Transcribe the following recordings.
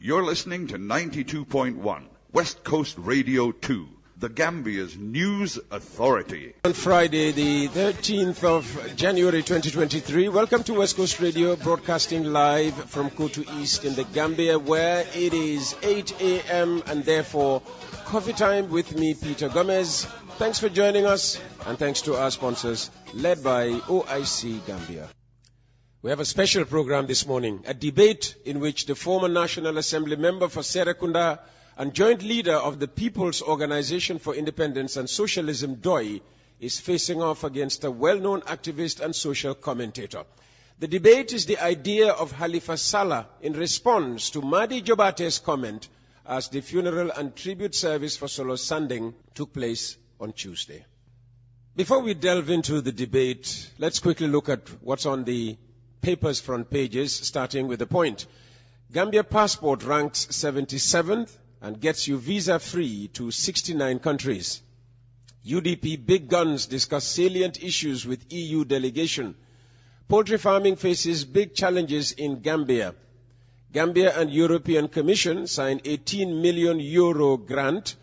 You're listening to 92.1 West Coast Radio 2, the Gambia's news authority. On Friday, the 13th of January 2023, welcome to West Coast Radio, broadcasting live from Kotu East in the Gambia, where it is 8 a.m. and therefore coffee time with me, Peter Gomez. Thanks for joining us, and thanks to our sponsors, led by OIC Gambia. We have a special program this morning, a debate in which the former National Assembly member for Serekunda and joint leader of the People's Organization for Independence and Socialism, DOI, is facing off against a well-known activist and social commentator. The debate is the idea of Halifa Sallah in response to Madi Jobarteh's comment as the funeral and tribute service for Solo Sandeng took place on Tuesday. Before we delve into the debate, let's quickly look at what's on the paper's front pages, starting with the point. Gambia passport ranks 77th and gets you visa-free to 69 countries. UDP big guns discuss salient issues with EU delegation. Poultry farming faces big challenges in Gambia. Gambia and European Commission sign €18 million grant,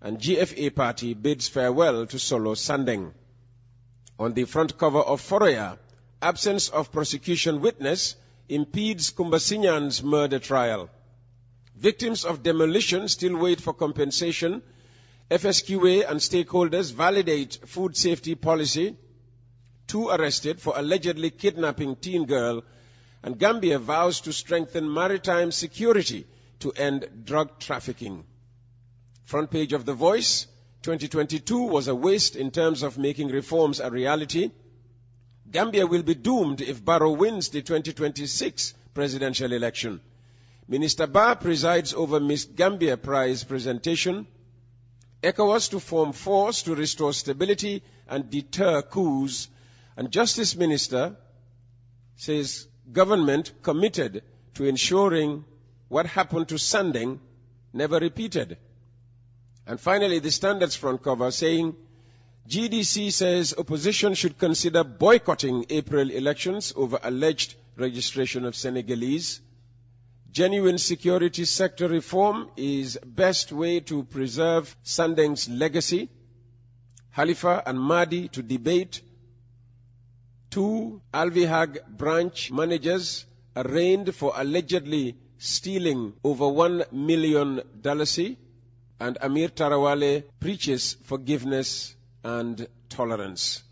and GFA party bids farewell to Solo Sandeng. On the front cover of Foroya, absence of prosecution witness impedes Kumbasinyan's murder trial. Victims of demolition still wait for compensation. FSQA and stakeholders validate food safety policy. 2 arrested for allegedly kidnapping teen girl. And Gambia vows to strengthen maritime security to end drug trafficking. Front page of The Voice, 2022 was a waste in terms of making reforms a reality. Gambia will be doomed if Barrow wins the 2026 presidential election. Minister Ba presides over Miss Gambia Prize presentation. ECOWAS to form force to restore stability and deter coups. And Justice Minister says government committed to ensuring what happened to Sandeng never repeated. And finally, the Standards front cover saying GDC says opposition should consider boycotting April elections over alleged registration of Senegalese. Genuine security sector reform is best way to preserve Sandeng's legacy. Halifa and Madi to debate. 2 Alvihag branch managers arraigned for allegedly stealing over $1 million. And Amir Tarawale preaches forgiveness and tolerance.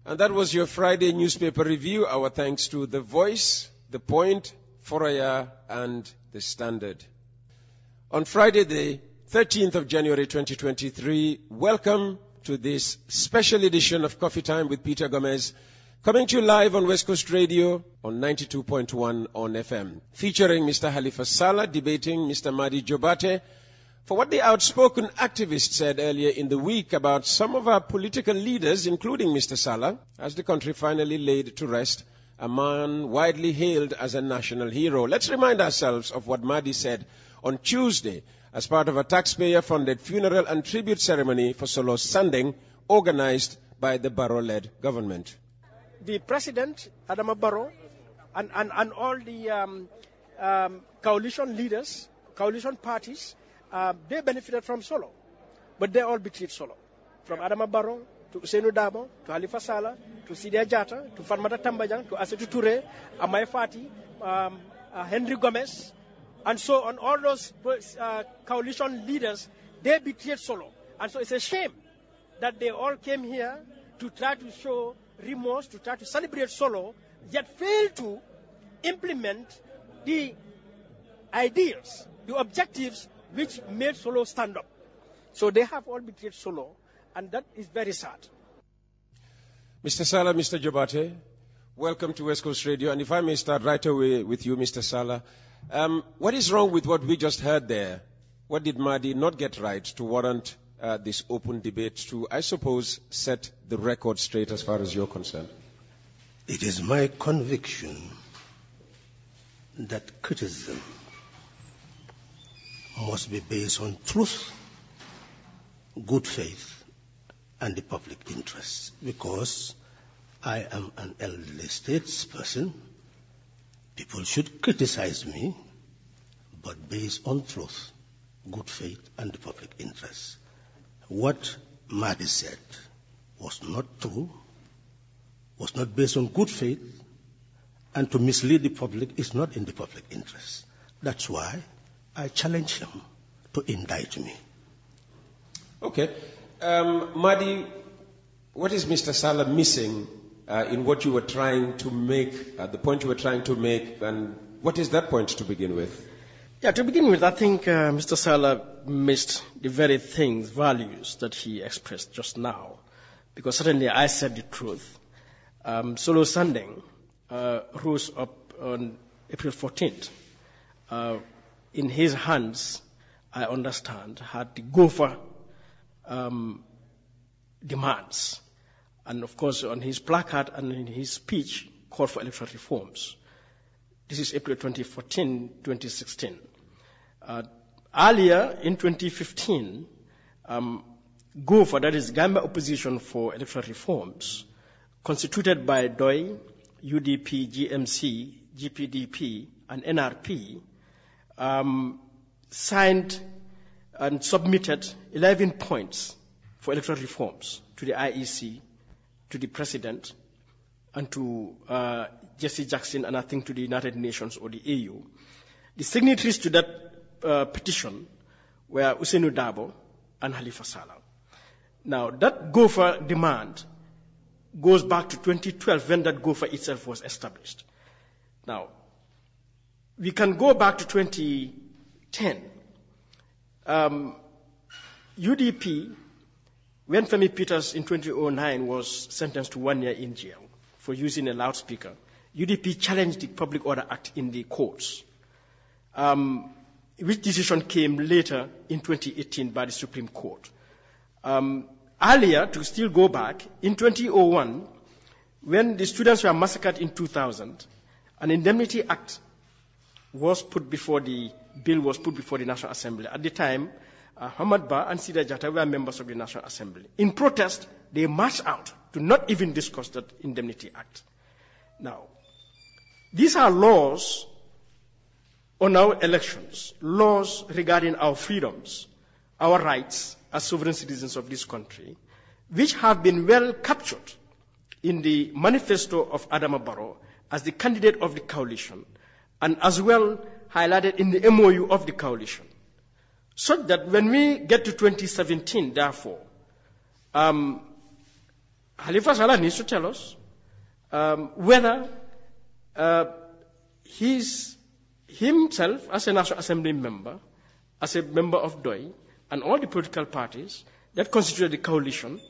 And that was your Friday newspaper review. Our thanks to The Voice, The Point, Foroya, and The Standard. On Friday, the 13th of January 2023, welcome to this special edition of Coffee Time with Peter Gomez, coming to you live on West Coast Radio on 92.1 on FM, featuring Mr. Halifa Sallah debating Mr. Madi Jobarteh for what the outspoken activist said earlier in the week about some of our political leaders, including Mr. Sallah, as the country finally laid to rest a man widely hailed as a national hero. Let's remind ourselves of what Madi said on Tuesday as part of a taxpayer-funded funeral and tribute ceremony for Solo Sandeng, organized by the Barrow-led government. The President, Adama Barrow, and all the coalition leaders, coalition parties, they benefited from Solo, but they all betrayed Solo. From Adama Barrow to Ousseynou Dabo, to Halifa Sallah, to Sidia Jatta, to Fatmata Tambajang, to Assetou Touré, Amai Fati, Henry Gomez, and so on. All those coalition leaders, they betrayed Solo. And so it's a shame that they all came here to try to show remorse, to try to celebrate Solo, yet failed to implement the ideals, the objectives which made Solo stand up. So they have all betrayed Solo, and that is very sad. Mr. Sallah, Mr. Jobarteh, welcome to West Coast Radio. And if I may start right away with you, Mr. Sallah, what is wrong with what we just heard there? What did Madi not get right to warrant this open debate to, I suppose, set the record straight as far as you're concerned? It is my conviction that criticism must be based on truth, good faith, and the public interest. Because I am an elderly statesperson, people should criticize me, but based on truth, good faith, and the public interest. What Madi said was not true, was not based on good faith, and to mislead the public is not in the public interest. That's why I challenge him to indict me. Okay. Madi, what is Mr. Sallah missing in what you were trying to make, the point you were trying to make, and what is that point to begin with? Yeah, to begin with, I think Mr. Sallah missed the very things, values that he expressed just now. Because certainly I said the truth. Solo Sandeng rose up on April 14th. In his hands, I understand, had the gopher demands. And of course, on his placard and in his speech, called for electoral reforms. This is April 2014, 2016. Earlier, in 2015, GOFA, that is Gambia Opposition for Electoral Reforms, constituted by DOI, UDP, GMC, GPDP, and NRP, signed and submitted 11 points for electoral reforms to the IEC, to the President, and to Jesse Jackson, and I think to the United Nations or the AU. The signatories to that petition were Ousainou Darboe and Halifa Sallah. Now, that GOFA demand goes back to 2012 when that GOFA itself was established. Now, we can go back to 2010. UDP, when Femi Peters in 2009 was sentenced to 1 year in jail for using a loudspeaker, UDP challenged the Public Order Act in the courts, which decision came later in 2018 by the Supreme Court. Earlier, to still go back, in 2001, when the students were massacred in 2000, an indemnity act was put before the bill was put before the National Assembly. At the time, Hamad Ba and Sida Jatta were members of the National Assembly. In protest, they marched out to not even discuss that indemnity act. Now, these are laws on our elections, laws regarding our freedoms, our rights as sovereign citizens of this country, which have been well captured in the manifesto of Adama Barrow as the candidate of the coalition, and as well highlighted in the MOU of the coalition. So that when we get to 2017, therefore, Halifa Sallah needs to tell us whether himself as a National Assembly member, as a member of DOI, and all the political parties that constitute the coalition,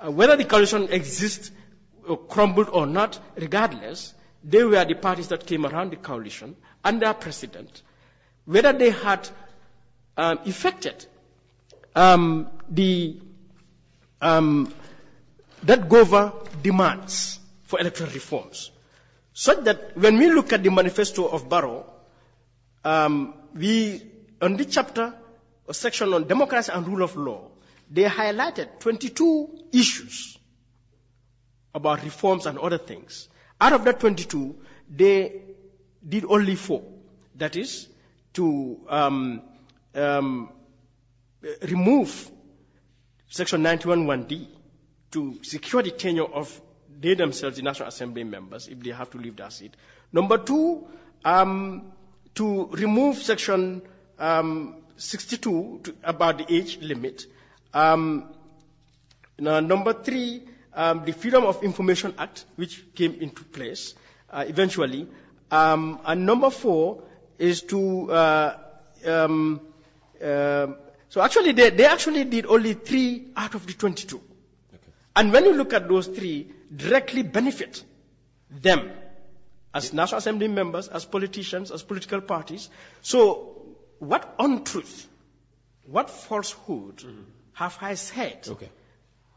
whether the coalition exists or crumbled or not, regardless, they were the parties that came around the coalition and their president, whether they had effected that GOVA demands for electoral reforms. Such that when we look at the manifesto of Barrow, on the chapter or section on democracy and rule of law, they highlighted 22 issues about reforms and other things. Out of that 22, they did only 4. That is, to remove Section 91(1)(d) to secure the tenure of they themselves, the National Assembly members, if they have to leave their seat. Number 2, to remove Section 62 about the age limit. Number 3, the Freedom of Information Act, which came into place eventually. And number 4 is to so actually they actually did only 3 out of the 22. Okay. And when you look at those 3, directly benefit them as National Assembly members, as politicians, as political parties. So what untruth, what falsehood have I said? Okay.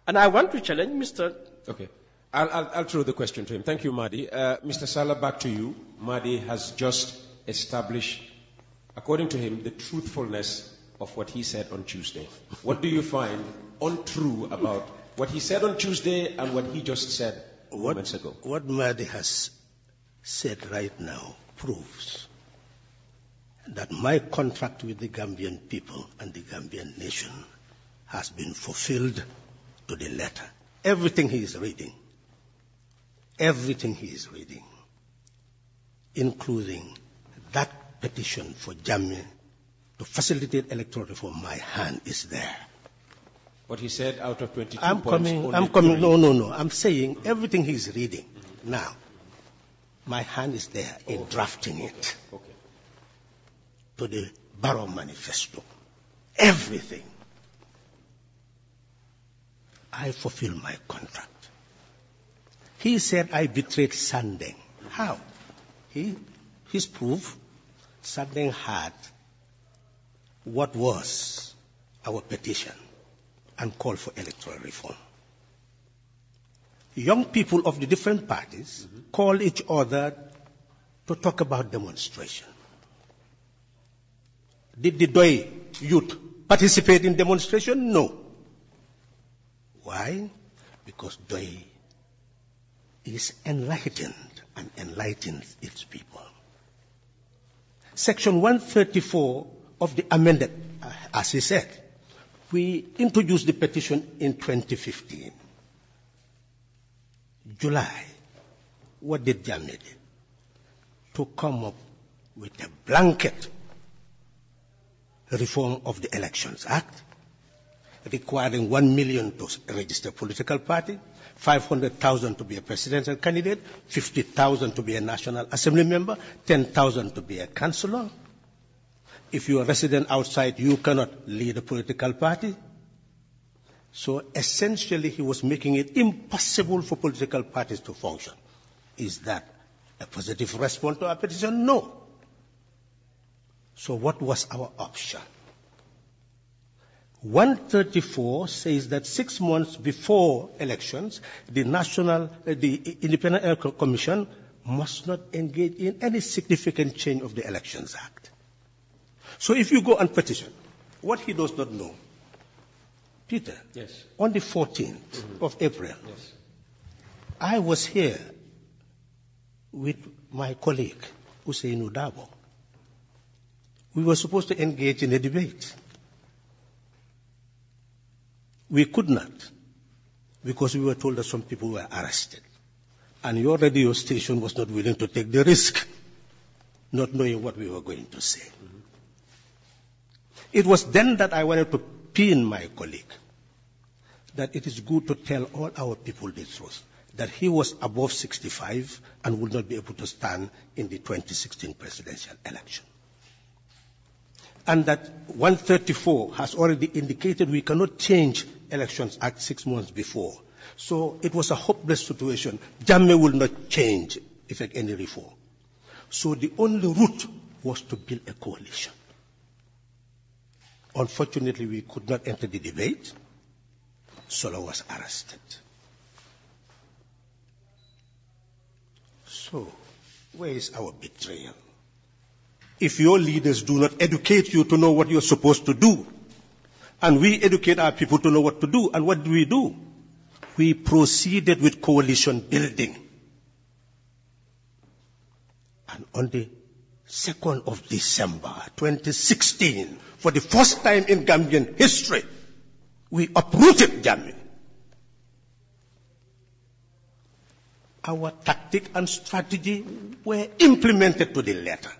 And I want to challenge Mr. Okay. I'll throw the question to him. Thank you, Madi. Mr. Sallah, back to you. Madi has just established, according to him, the truthfulness of what he said on Tuesday. What do you find untrue about what he said on Tuesday and what he just said moments ago? What Madi has said right now proves that my contract with the Gambian people and the Gambian nation has been fulfilled to the letter. Everything he is reading, including that petition for Jammeh to facilitate electoral reform, my hand is there. What he said out of 22 I'm points. coming. No. I'm saying everything he's reading. Now, my hand is there in drafting it to the Barrow Manifesto. Everything. I fulfill my contract. He said I betrayed Sandeng. How? His proof, Sandeng had what was our petition and called for electoral reform. Young people of the different parties called each other to talk about demonstration. Did the Doi youth participate in demonstration? No. Why? Because Doi is enlightened and enlightens its people. Section 134 of the amended, as he said, we introduced the petition in 2015. July, what did Jammeh do? To come up with a blanket reform of the Elections Act, requiring 1 million to register a political party, 500,000 to be a presidential candidate, 50,000 to be a National Assembly member, 10,000 to be a councillor. If you are a resident outside, you cannot lead a political party. So essentially, he was making it impossible for political parties to function. Is that a positive response to our petition? No. So what was our option? 134 says that 6 months before elections, the Independent Electoral Commission must not engage in any significant change of the Elections Act. So if you go and petition, what he does not know, Peter, yes, on the 14th of April, yes, I was here with my colleague, Usainu Dabo. We were supposed to engage in a debate. We could not, because we were told that some people were arrested. And your radio station was not willing to take the risk, not knowing what we were going to say. It was then that I wanted to pin my colleague that it is good to tell all our people the truth, that he was above 65 and would not be able to stand in the 2016 presidential election. And that 134 has already indicated we cannot change Elections Act 6 months before. So it was a hopeless situation. Jammeh will not change, effect any reform. So the only route was to build a coalition. Unfortunately, we could not enter the debate. Sallah was arrested. So, where is our betrayal? If your leaders do not educate you to know what you're supposed to do, and we educate our people to know what to do, and what do? We proceeded with coalition building. And on the 2nd of December 2016, for the first time in Gambian history, we uprooted Jammeh. Our tactic and strategy were implemented to the letter.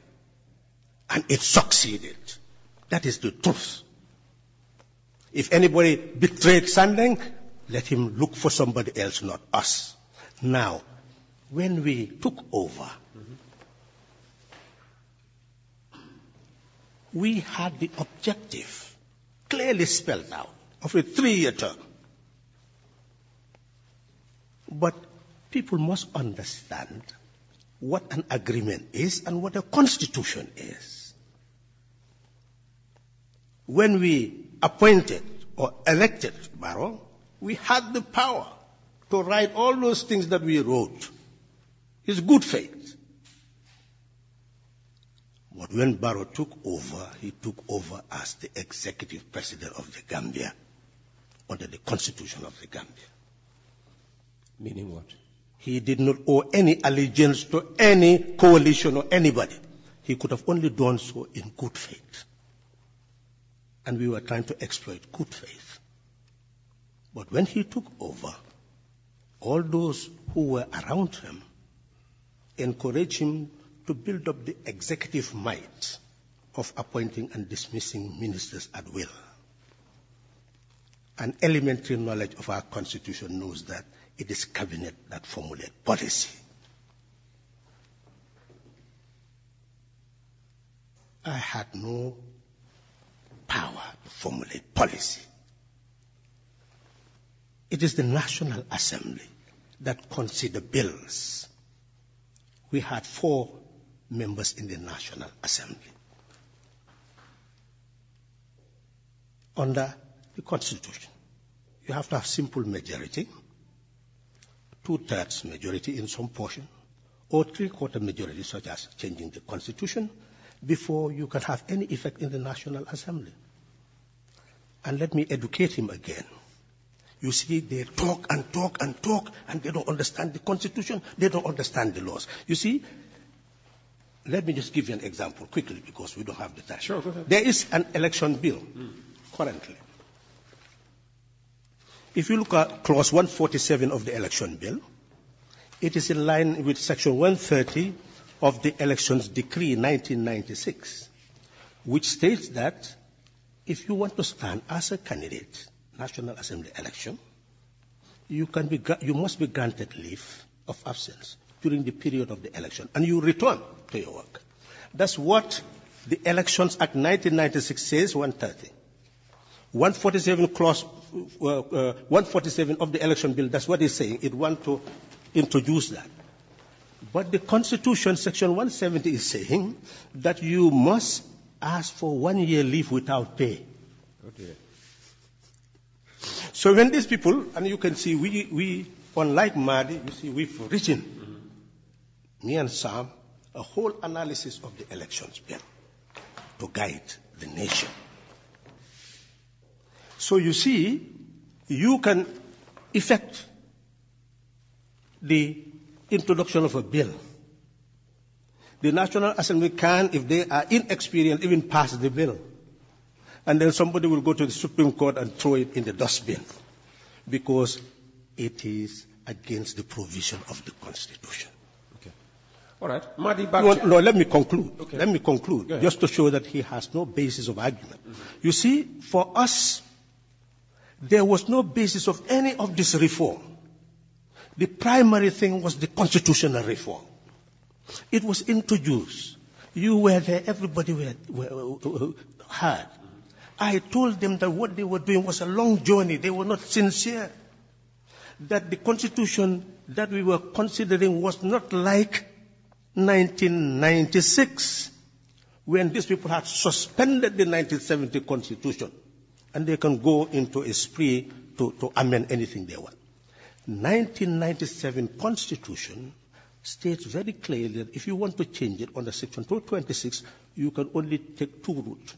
And it succeeded. That is the truth. If anybody betrayed Sandeng, let him look for somebody else, not us. Now, when we took over, we had the objective clearly spelled out of a 3-year term. But people must understand what an agreement is and what a constitution is. When we appointed or elected Barrow, we had the power to write all those things that we wrote. It's good faith. But when Barrow took over, he took over as the executive president of the Gambia under the constitution of the Gambia. Meaning what? He did not owe any allegiance to any coalition or anybody. he could have only done so in good faith. And we were trying to exploit good faith. But when he took over, all those who were around him encouraged him to build up the executive might of appointing and dismissing ministers at will. An elementary knowledge of our Constitution knows that it is cabinet that formulates policy. I had no power to formulate policy. It is the National Assembly that consider bills. We had 4 members in the National Assembly. Under the Constitution, you have to have simple majority, 2/3 majority in some portion, or 3/4 majority, such as changing the Constitution, before you can have any effect in the National Assembly. And let me educate him again. You see, they talk and talk and talk, and they don't understand the Constitution, they don't understand the laws. You see, let me just give you an example quickly, because we don't have the time. Sure, go ahead. There is an election bill currently. If you look at clause 147 of the election bill, it is in line with section 130 of the Elections Decree 1996, which states that if you want to stand as a candidate, National Assembly election, you must be granted leave of absence during the period of the election, and you return to your work. That's what the Elections Act 1996 says, 130. 147 clause 147 of the election bill, that's what it's saying. It wants to introduce that. But the Constitution, section 170, is saying that you must ask for 1 year leave without pay. Okay. So when these people, and you can see, we unlike Madi, you see, we've written, me and Sam, a whole analysis of the elections bill to guide the nation. So you see, you can effect the introduction of a bill. The National Assembly can, if they are inexperienced, even pass the bill. And then somebody will go to the Supreme Court and throw it in the dustbin, because it is against the provision of the Constitution. Okay. All right. Madi, back No, let me conclude. Okay. Let me conclude, just to show that he has no basis of argument. You see, for us, there was no basis of any of this reform. The primary thing was the constitutional reform. It was introduced. You were there, everybody heard. I told them that what they were doing was a long journey. They were not sincere. That the constitution that we were considering was not like 1996, when these people had suspended the 1970 constitution, and they can go into a spree to amend anything they want. 1997 constitution states very clearly that if you want to change it under section 226, you can only take 2 routes.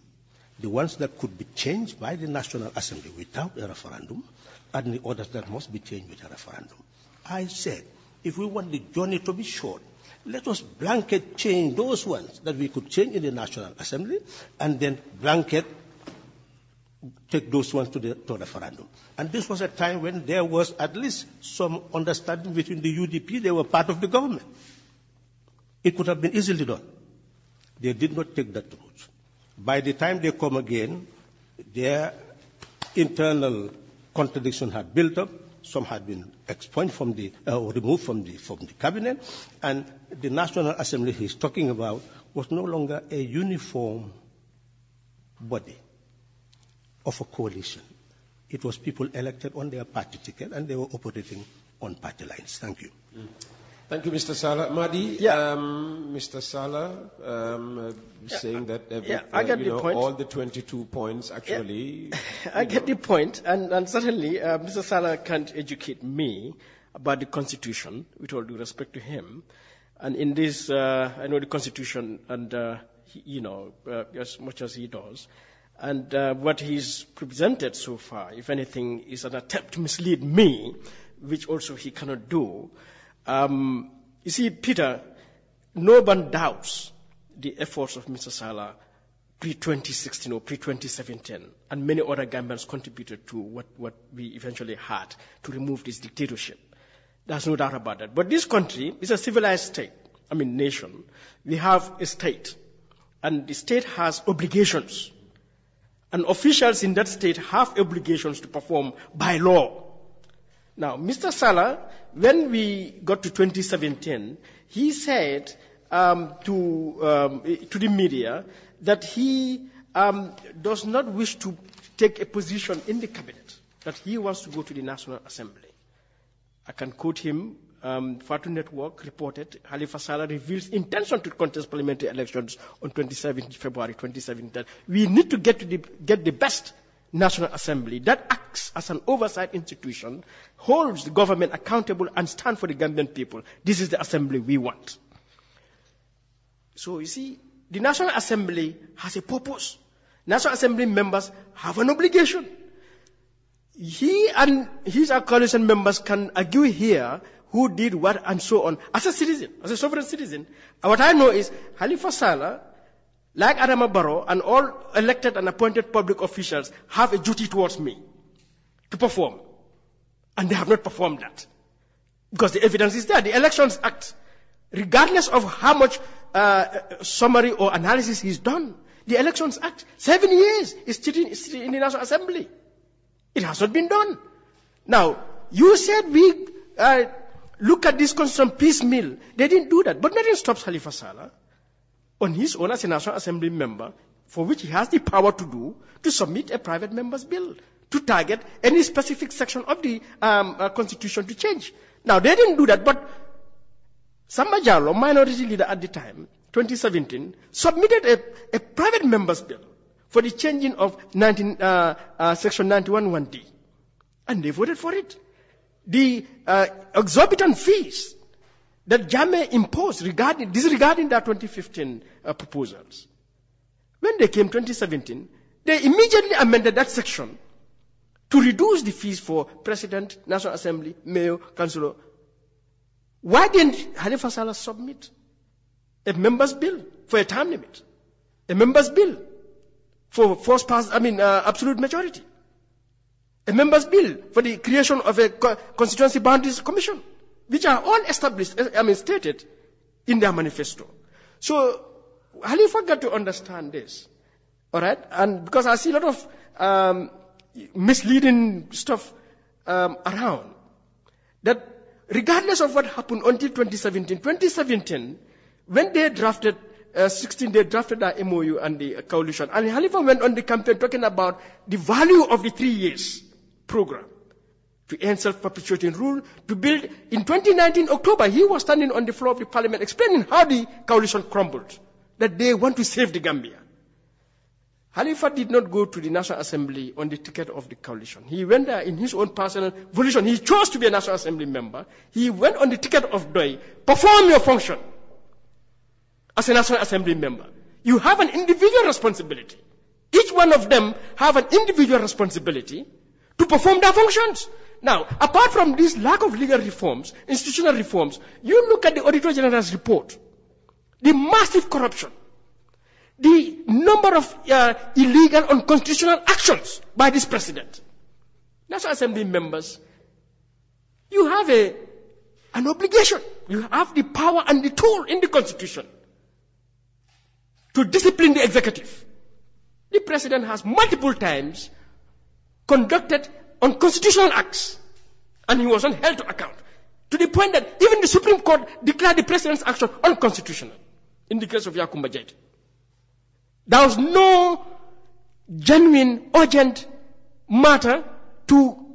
The ones that could be changed by the National Assembly without a referendum, and the others that must be changed with a referendum. I said, if we want the journey to be short, let us blanket change those ones that we could change in the National Assembly, and then blanket take those ones to referendum. And this was a time when there was at least some understanding between the UDP. They were part of the government. It could have been easily done. They did not take that route. By the time they come again, their internal contradiction had built up. Some had been expunged from removed from the cabinet, and the National Assembly he's talking about was no longer a uniform body of a coalition. It was people elected on their party ticket, and they were operating on party lines. Thank you. Thank you, Mr. Sallah. Madi, Mr. Sallah saying that I get the point. all the 22 points actually... I get the point, and certainly Mr. Sallah can't educate me about the Constitution, with all due respect to him. And in this, I know the Constitution, and as much as he does. And what he's presented so far, if anything, is an attempt to mislead me, which also he cannot do. You see, Peter, no one doubts the efforts of Mr. Sallah pre-2016 or pre-2017, and many other Gambians contributed to what we eventually had to remove this dictatorship. There's no doubt about that. But this country is a civilized state, nation. We have a state, and the state has obligations. And officials in that state have obligations to perform by law. Now, Mr. Sallah, when we got to 2017, he said to the media that he does not wish to take a position in the cabinet, that he wants to go to the National Assembly. I can quote him. Fatu Network reported Halifa Sallah reveals intention to contest parliamentary elections on 27 February 2017. We need to get the best National Assembly that acts as an oversight institution, holds the government accountable, and stands for the Gambian people. This is the assembly we want. So you see, the National Assembly has a purpose. National Assembly members have an obligation. He and his coalition members can argue here who did what and so on. As a citizen, as a sovereign citizen, what I know is Halifa Sallah, like Adama Barrow, and all elected and appointed public officials have a duty towards me to perform. And they have not performed that. Because the evidence is there. The Elections Act, regardless of how much summary or analysis is done, the Elections Act, 7 years is sitting in the National Assembly. It has not been done. Now, you said we look at this constitution piecemeal. They didn't do that. But nothing stops Halifa Sallah on his own as a National Assembly member, for which he has the power to do, to submit a private member's bill to target any specific section of the constitution to change. Now, they didn't do that, but Samba Jallow, minority leader at the time, 2017, submitted a private member's bill for the changing of Section 91(1)(d). And they voted for it. The exorbitant fees that Jammeh imposed disregarding their 2015 proposals. When they came 2017, they immediately amended that section to reduce the fees for President, National Assembly, Mayor, Councillor. Why didn't Halifa Sallah submit a member's bill for a term limit? A member's bill for absolute majority. A member's bill for the creation of a constituency boundaries commission, which are all established, stated in their manifesto. So, Halifa got to understand this. Alright? And because I see a lot of misleading stuff around, that regardless of what happened until 2017, when they drafted 16, they drafted the MOU and the coalition. And Halifa went on the campaign talking about the value of the 3 years program to end self-perpetuating rule, to build. In 2019, October, he was standing on the floor of the parliament explaining how the coalition crumbled, that they want to save the Gambia. Halifa did not go to the National Assembly on the ticket of the coalition. He went there in his own personal volition. He chose to be a National Assembly member. He went on the ticket of DOI. Perform your function as a National Assembly member. You have an individual responsibility. Each one of them have an individual responsibility to perform their functions. Now, apart from this lack of legal reforms, institutional reforms, you look at the Auditor General's report, the massive corruption, the number of illegal, unconstitutional actions by this president. National Assembly members, you have an obligation. You have the power and the tool in the Constitution to discipline the executive. The president has multiple times conducted unconstitutional acts, and he was not held to account, to the point that even the Supreme Court declared the president's action unconstitutional in the case of Yakumba Jet. There was no genuine, urgent matter to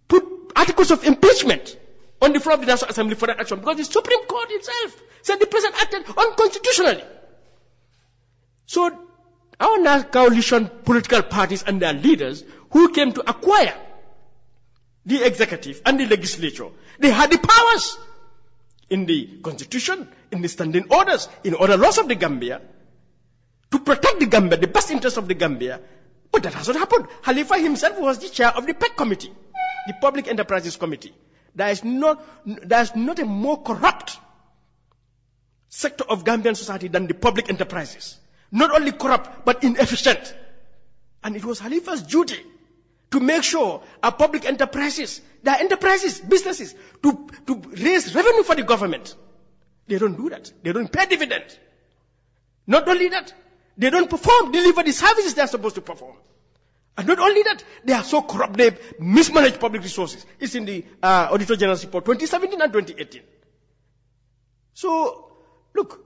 put articles of impeachment on the floor of the National Assembly for that action, because the Supreme Court itself said the president acted unconstitutionally. So, our coalition political parties and their leaders who came to acquire the executive and the legislature, they had the powers in the constitution, in the standing orders, in other laws of the Gambia, to protect the Gambia, the best interest of the Gambia. But that has not happened. Halifa himself was the chair of the PEC committee, the Public Enterprises Committee. There is not a more corrupt sector of Gambian society than the public enterprises. Not only corrupt, but inefficient. And it was Halifa's duty to make sure our public enterprises, their enterprises, businesses, to raise revenue for the government. They don't do that. They don't pay dividends. Not only that, they don't deliver the services they are supposed to perform. And not only that, they are so corrupt, they mismanage public resources. It's in the Auditor General's report 2017 and 2018. So, look,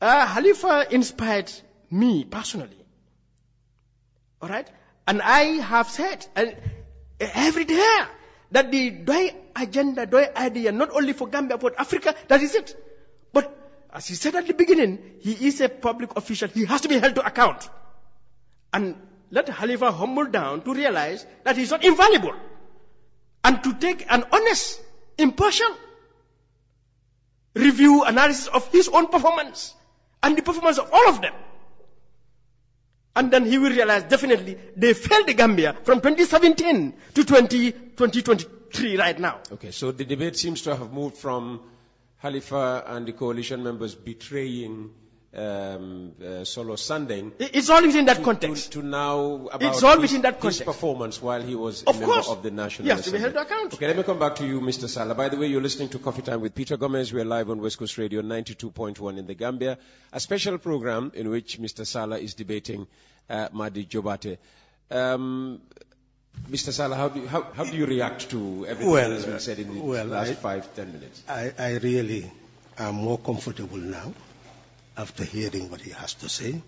Halifa inspired me personally. All right? And I have said every day that the DOI agenda, DOI idea, not only for Gambia, but Africa, that is it. But as he said at the beginning, he is a public official. He has to be held to account. And let Halifa humble down to realize that he's not invaluable. And to take an honest, impartial review, analysis of his own performance and the performance of all of them. And then he will realize definitely they failed the Gambia from 2017 to 2023 right now. Okay, so the debate seems to have moved from Halifa and the coalition members betraying Solo Sandeng. It's all within that context. To now about it's all within that context. His performance while he was of a member course. Of the National Yes, Assembly. to be held to account. Okay, let me come back to you, Mr. Sallah. By the way, you're listening to Coffee Time with Peter Gomez. We're live on West Coast Radio 92.1 in the Gambia. A special program in which Mr. Sallah is debating Madi Jobarteh. Mr. Sallah, how do you react to everything that has been said in the last 5-10 minutes? I really am more comfortable now after hearing what he has to say.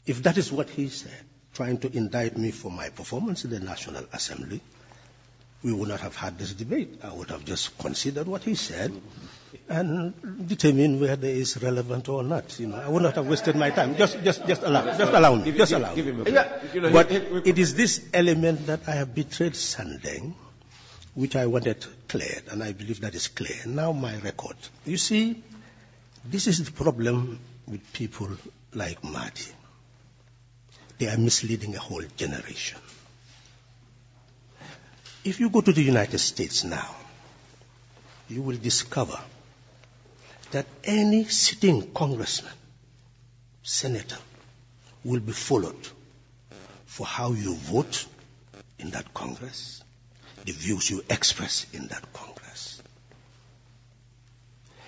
If that is what he said, trying to indict me for my performance in the National Assembly, we would not have had this debate. I would have just considered what he said and determine whether it's relevant or not. I would not have wasted my time. Just allow me. Give him a break. But it is this element that I have betrayed Sandeng, which I wanted cleared, and I believe that is clear. Now my record. You see, this is the problem with people like Madi. They are misleading a whole generation. If you go to the United States now, you will discover that any sitting congressman, senator, will be followed for how you vote in that Congress, the views you express in that Congress.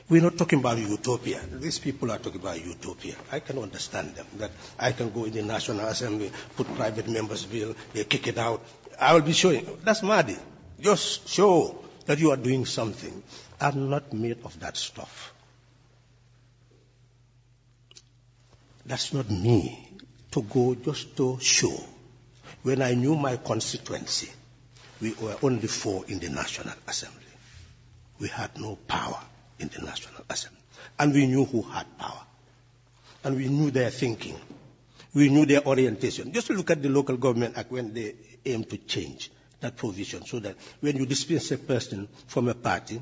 We're not talking about utopia. These people are talking about utopia. I can understand them, that I can go in the National Assembly, put private members' bill, they kick it out. I will be showing. That's Madi. Just show that you are doing something. I'm not made of that stuff. That's not me to go just to show. When I knew my constituency, we were only 4 in the National Assembly. We had no power in the National Assembly. And we knew who had power. And we knew their thinking. We knew their orientation. Just look at the Local Government Act when they aim to change that provision so that when you dismiss a person from a party,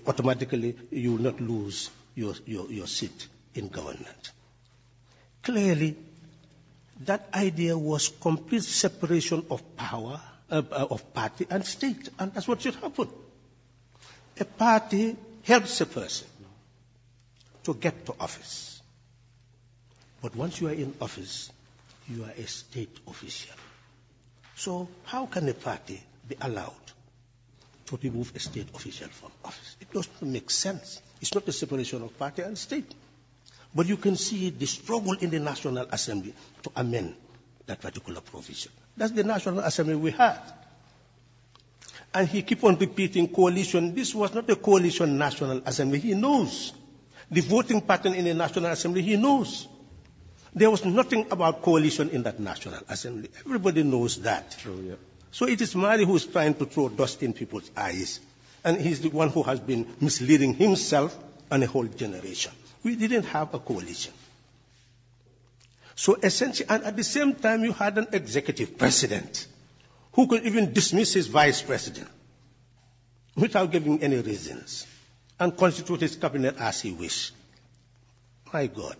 automatically you will not lose your seat in government. Clearly, that idea was complete separation of power, of party and state, and that's what should happen. A party helps a person to get to office. But once you are in office, you are a state official. So how can a party be allowed to remove a state official from office? It doesn't make sense. It's not a separation of party and state. But you can see the struggle in the National Assembly to amend that particular provision. That's the National Assembly we had. And he keep on repeating coalition. This was not a coalition National Assembly. He knows. The voting pattern in the National Assembly, he knows. There was nothing about coalition in that National Assembly. Everybody knows that. True, yeah. So it is Madi who is trying to throw dust in people's eyes. And he's the one who has been misleading himself and a whole generation. We didn't have a coalition. So essentially, and at the same time, you had an executive president who could even dismiss his vice president without giving any reasons and constitute his cabinet as he wished. My God.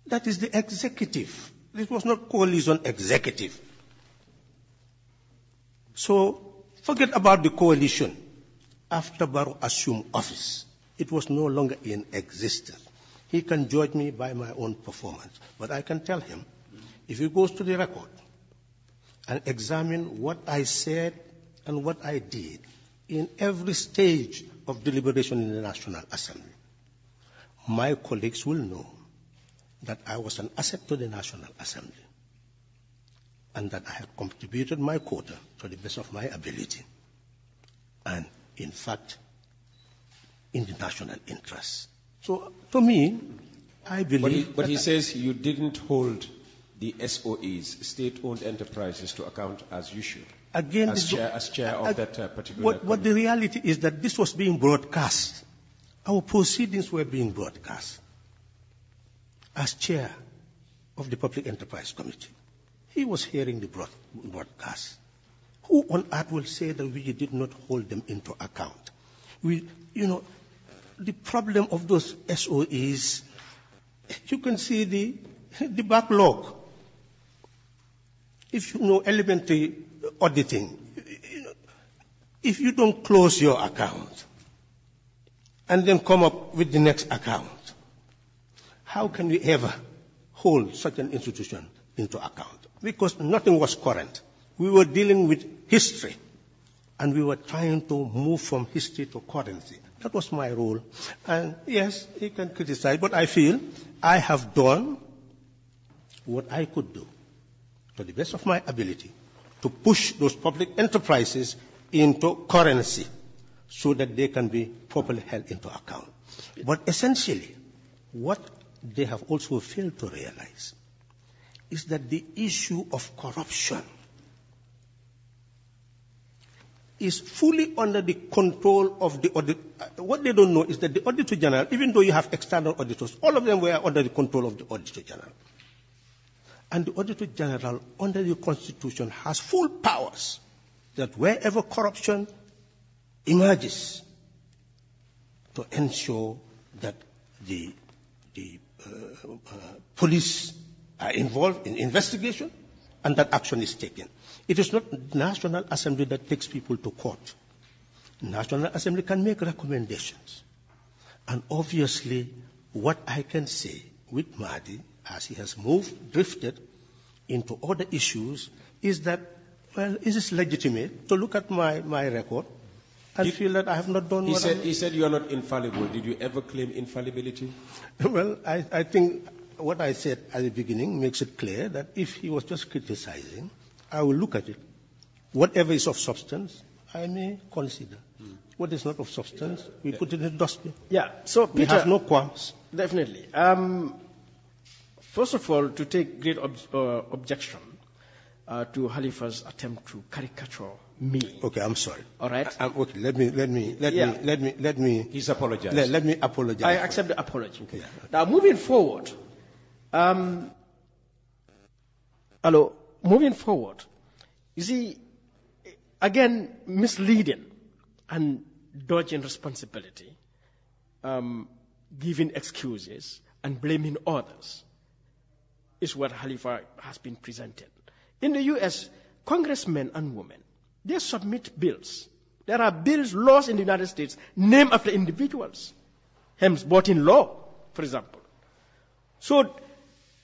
That is the executive. This was not coalition executive. So forget about the coalition. After Barrow assumed office, It was no longer in existence. He can judge me by my own performance. But I can tell him, if he goes to the record and examine what I said and what I did in every stage of deliberation in the National Assembly, my colleagues will know that I was an asset to the National Assembly and that I had contributed my quota to the best of my ability and, in fact, in the national interest. So, to me, I believe... But he says you didn't hold the SOEs, state-owned enterprises, to account as you should. Again, as chair of that particular... What the reality is that this was being broadcast. Our proceedings were being broadcast. As chair of the Public Enterprise Committee, he was hearing the broadcast. Who on earth will say that we did not hold them into account? The problem of those SOEs, you can see the backlog. If you know elementary auditing, if you don't close your account and then come up with the next account, how can we ever hold such an institution into account? Because nothing was current. We were dealing with history, and we were trying to move from history to currency. That was my role. And yes, he can criticize, but I feel I have done what I could do to the best of my ability to push those public enterprises into currency so that they can be properly held into account. But essentially, what they have also failed to realize is that the issue of corruption is fully under the control of the audit. What they don't know is that the Auditor General, even though you have external auditors, all of them were under the control of the Auditor General. And the Auditor General, under the Constitution, has full powers that wherever corruption emerges, to ensure that the police are involved in investigation and that action is taken. It is not the National Assembly that takes people to court. The National Assembly can make recommendations. And obviously, what I can say with Madi, as he has drifted into other issues, is that, well, is it legitimate to look at my record and feel that I have not done what He said you are not infallible. Did you ever claim infallibility? Well, I think what I said at the beginning makes it clear that if he was just criticizing, I will look at it. Whatever is of substance, I may consider. What is not of substance, we put it in the dustbin. Yeah, so Peter, we have no qualms. Definitely. First of all, to take great objection to Halifa's attempt to caricature me. Okay, I'm sorry. All right. Okay, let me. He's apologized. Let me apologize. I accept the apology. Okay. Yeah. Now, moving forward, you see, again, misleading and dodging responsibility, giving excuses and blaming others is what Halifa has been presented. In the U.S., congressmen and women, they submit bills. There are bills, laws in the United States named after individuals, hence voting law, for example. So,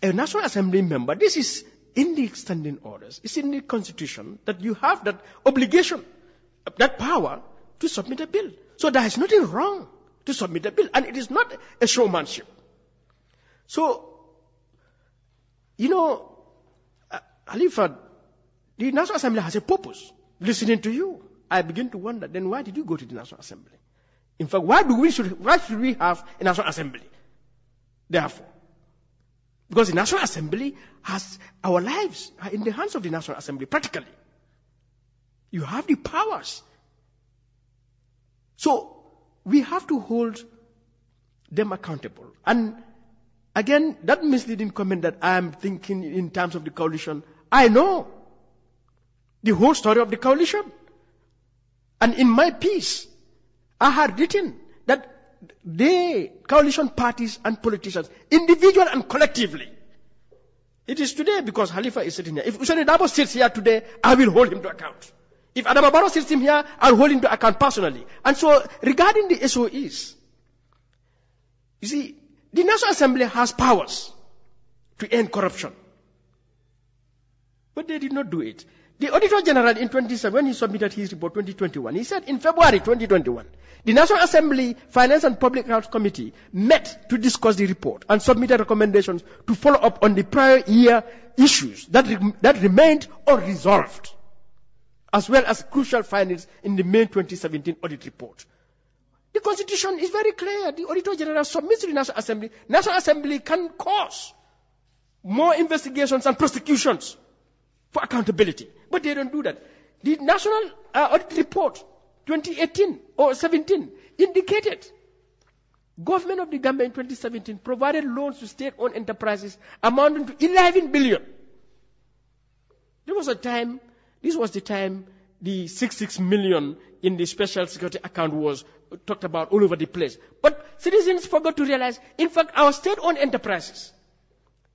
a National Assembly member, this is in the standing orders, it's in the Constitution that you have that obligation, that power to submit a bill. So there is nothing wrong to submit a bill, and it is not a showmanship. So, Halifa, the National Assembly has a purpose. Listening to you, I begin to wonder, then why did you go to the National Assembly? In fact, why should we have a National Assembly? Therefore, because the National Assembly has, our lives are in the hands of the National Assembly, practically. You have the powers. So, we have to hold them accountable. And again, that misleading comment that I am thinking in terms of the coalition, I know the whole story of the coalition. And in my piece, I had written that the coalition parties and politicians, individual and collectively, it is today because Halifa is sitting here. If Hussein Dabo sits here today, I will hold him to account. If Adama Barrow sits him here, I'll hold him to account personally. And so, regarding the SOEs, You see, the National Assembly has powers to end corruption. But they did not do it. The Auditor General in 2017, when he submitted his report 2021, he said in February 2021, the National Assembly Finance and Public Health Committee met to discuss the report and submitted recommendations to follow up on the prior year issues that remained unresolved, as well as crucial findings in the May 2017 audit report. The Constitution is very clear. The Auditor General submits to the National Assembly. National Assembly can cause more investigations and prosecutions for accountability. But they don't do that. The National Audit Report 2018 or 17 indicated government of the Gambia in 2017 provided loans to state-owned enterprises amounting to 11 billion. This was the time the 66 million in the special security account was talked about all over the place. But citizens forgot to realize, in fact, our state-owned enterprises,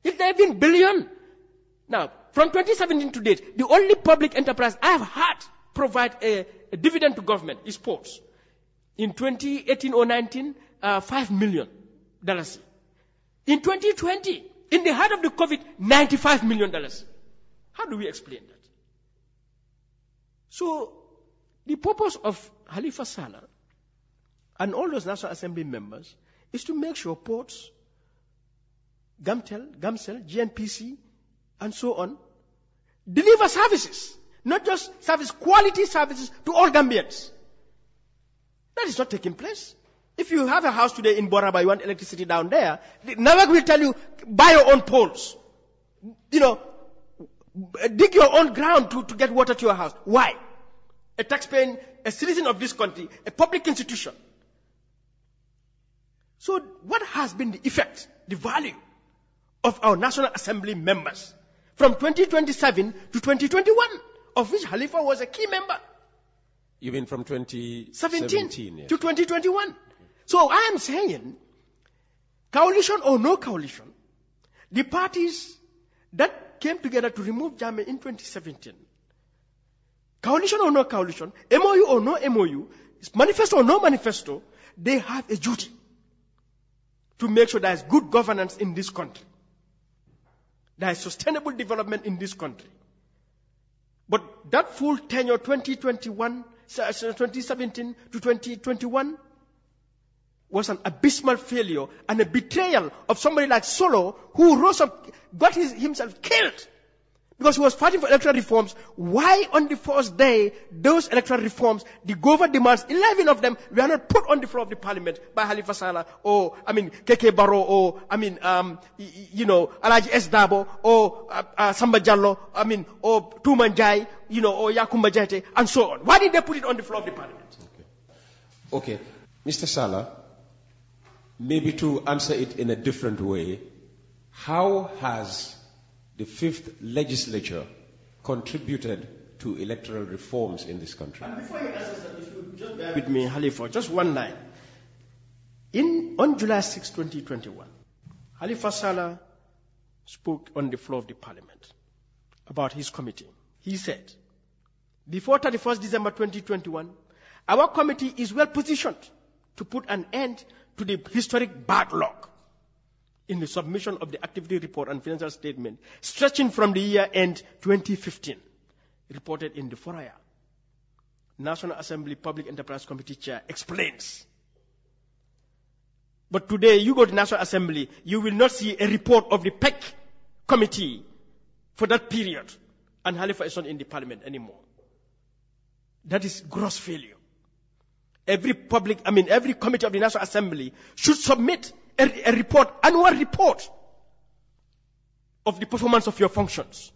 11 billion. Now, from 2017 to date, the only public enterprise I have had provide a dividend to government is ports. In 2018 or 19, $5 million. In 2020, in the heart of the COVID, $95 million. How do we explain that? So, the purpose of Halifa Sallah and all those National Assembly members is to make sure ports, GAMCEL, GNPC, and so on, deliver services, not just quality services to all Gambians. That is not taking place. If you have a house today in Boraba, you want electricity down there, NAWAC will tell you, buy your own poles. Dig your own ground to get water to your house. Why? A taxpaying, a citizen of this country, a public institution. So what has been the effect, the value of our National Assembly members from 2027 to 2021, of which Halifa was a key member? You mean from 2017 yes, to 2021. So I am saying, coalition or no coalition, the parties that came together to remove Jammeh in 2017, coalition or no coalition, MOU or no MOU, manifesto or no manifesto, they have a duty to make sure there is good governance in this country. There is sustainable development in this country. But that full tenure, 2017 to 2021, was an abysmal failure and a betrayal of somebody like Solo, who rose up, got himself killed because he was fighting for electoral reforms. Why on the first day, those electoral reforms, the government demands, 11 of them were not put on the floor of the parliament by Halifa Sallah, or, 𝒂𝒂𝒏 Barrow, or, Alhaji S. Dabo, or Samba Jallow, or Tuman Jai, or Yakumba Jaite, and so on. Why did they put it on the floor of the parliament? Okay. Mr. Sallah, maybe to answer it in a different way, how has the 5th legislature contributed to electoral reforms in this country? And before you answer that, if you just bear with me, Halifa, just one line. On July 6, 2021, Halifa Sallah spoke on the floor of the parliament about his committee. He said, before 31st December 2021, our committee is well positioned to put an end to the historic backlog in the submission of the activity report and financial statement stretching from the year end 2015, reported in the Foraya. National Assembly Public Enterprise Committee Chair explains. But today, you go to National Assembly, you will not see a report of the PEC committee for that period. And Halifa is not in the parliament anymore. That is gross failure. Every committee of the National Assembly should submit a report, annual report of the performance of your functions.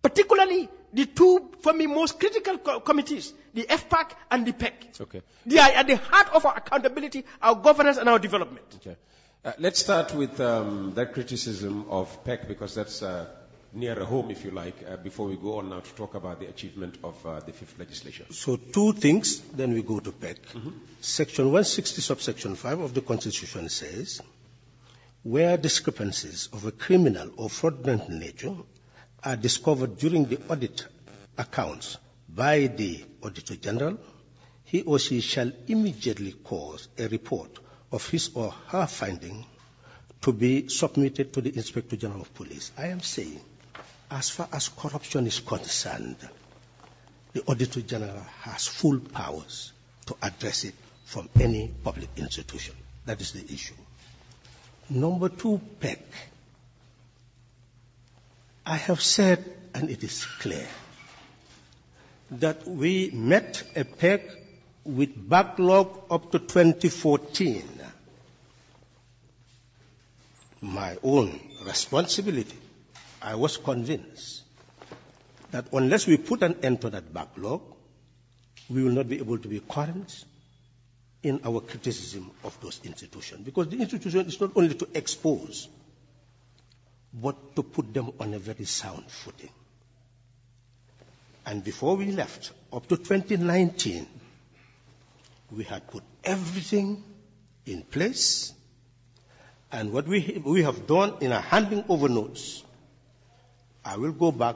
Particularly the two, for me, most critical committees, the FPAC and the PEC. Okay. They are at the heart of our accountability, our governance and our development. Okay. Let's start with that criticism of PEC, because that's nearer home, if you like, before we go on now to talk about the achievement of the 5th legislature. So 2 things, then we go to PEC. Section 160, subsection 5 of the Constitution says, where discrepancies of a criminal or fraudulent nature are discovered during the audit accounts by the Auditor General, he or she shall immediately cause a report of his or her finding to be submitted to the Inspector General of Police. I am saying, as far as corruption is concerned, the Auditor General has full powers to address it from any public institution. That is the issue. Number two, 𝒃. I have said, and it is clear, that we met a 𝒃 with backlog up to 2014. My own responsibility, I was convinced that unless we put an end to that backlog, we will not be able to be current in our criticism of those institutions. Because the institution is not only to expose, but to put them on a very sound footing. And before we left, up to 2019, we had put everything in place. And what we have done in our handing over notes, I will go back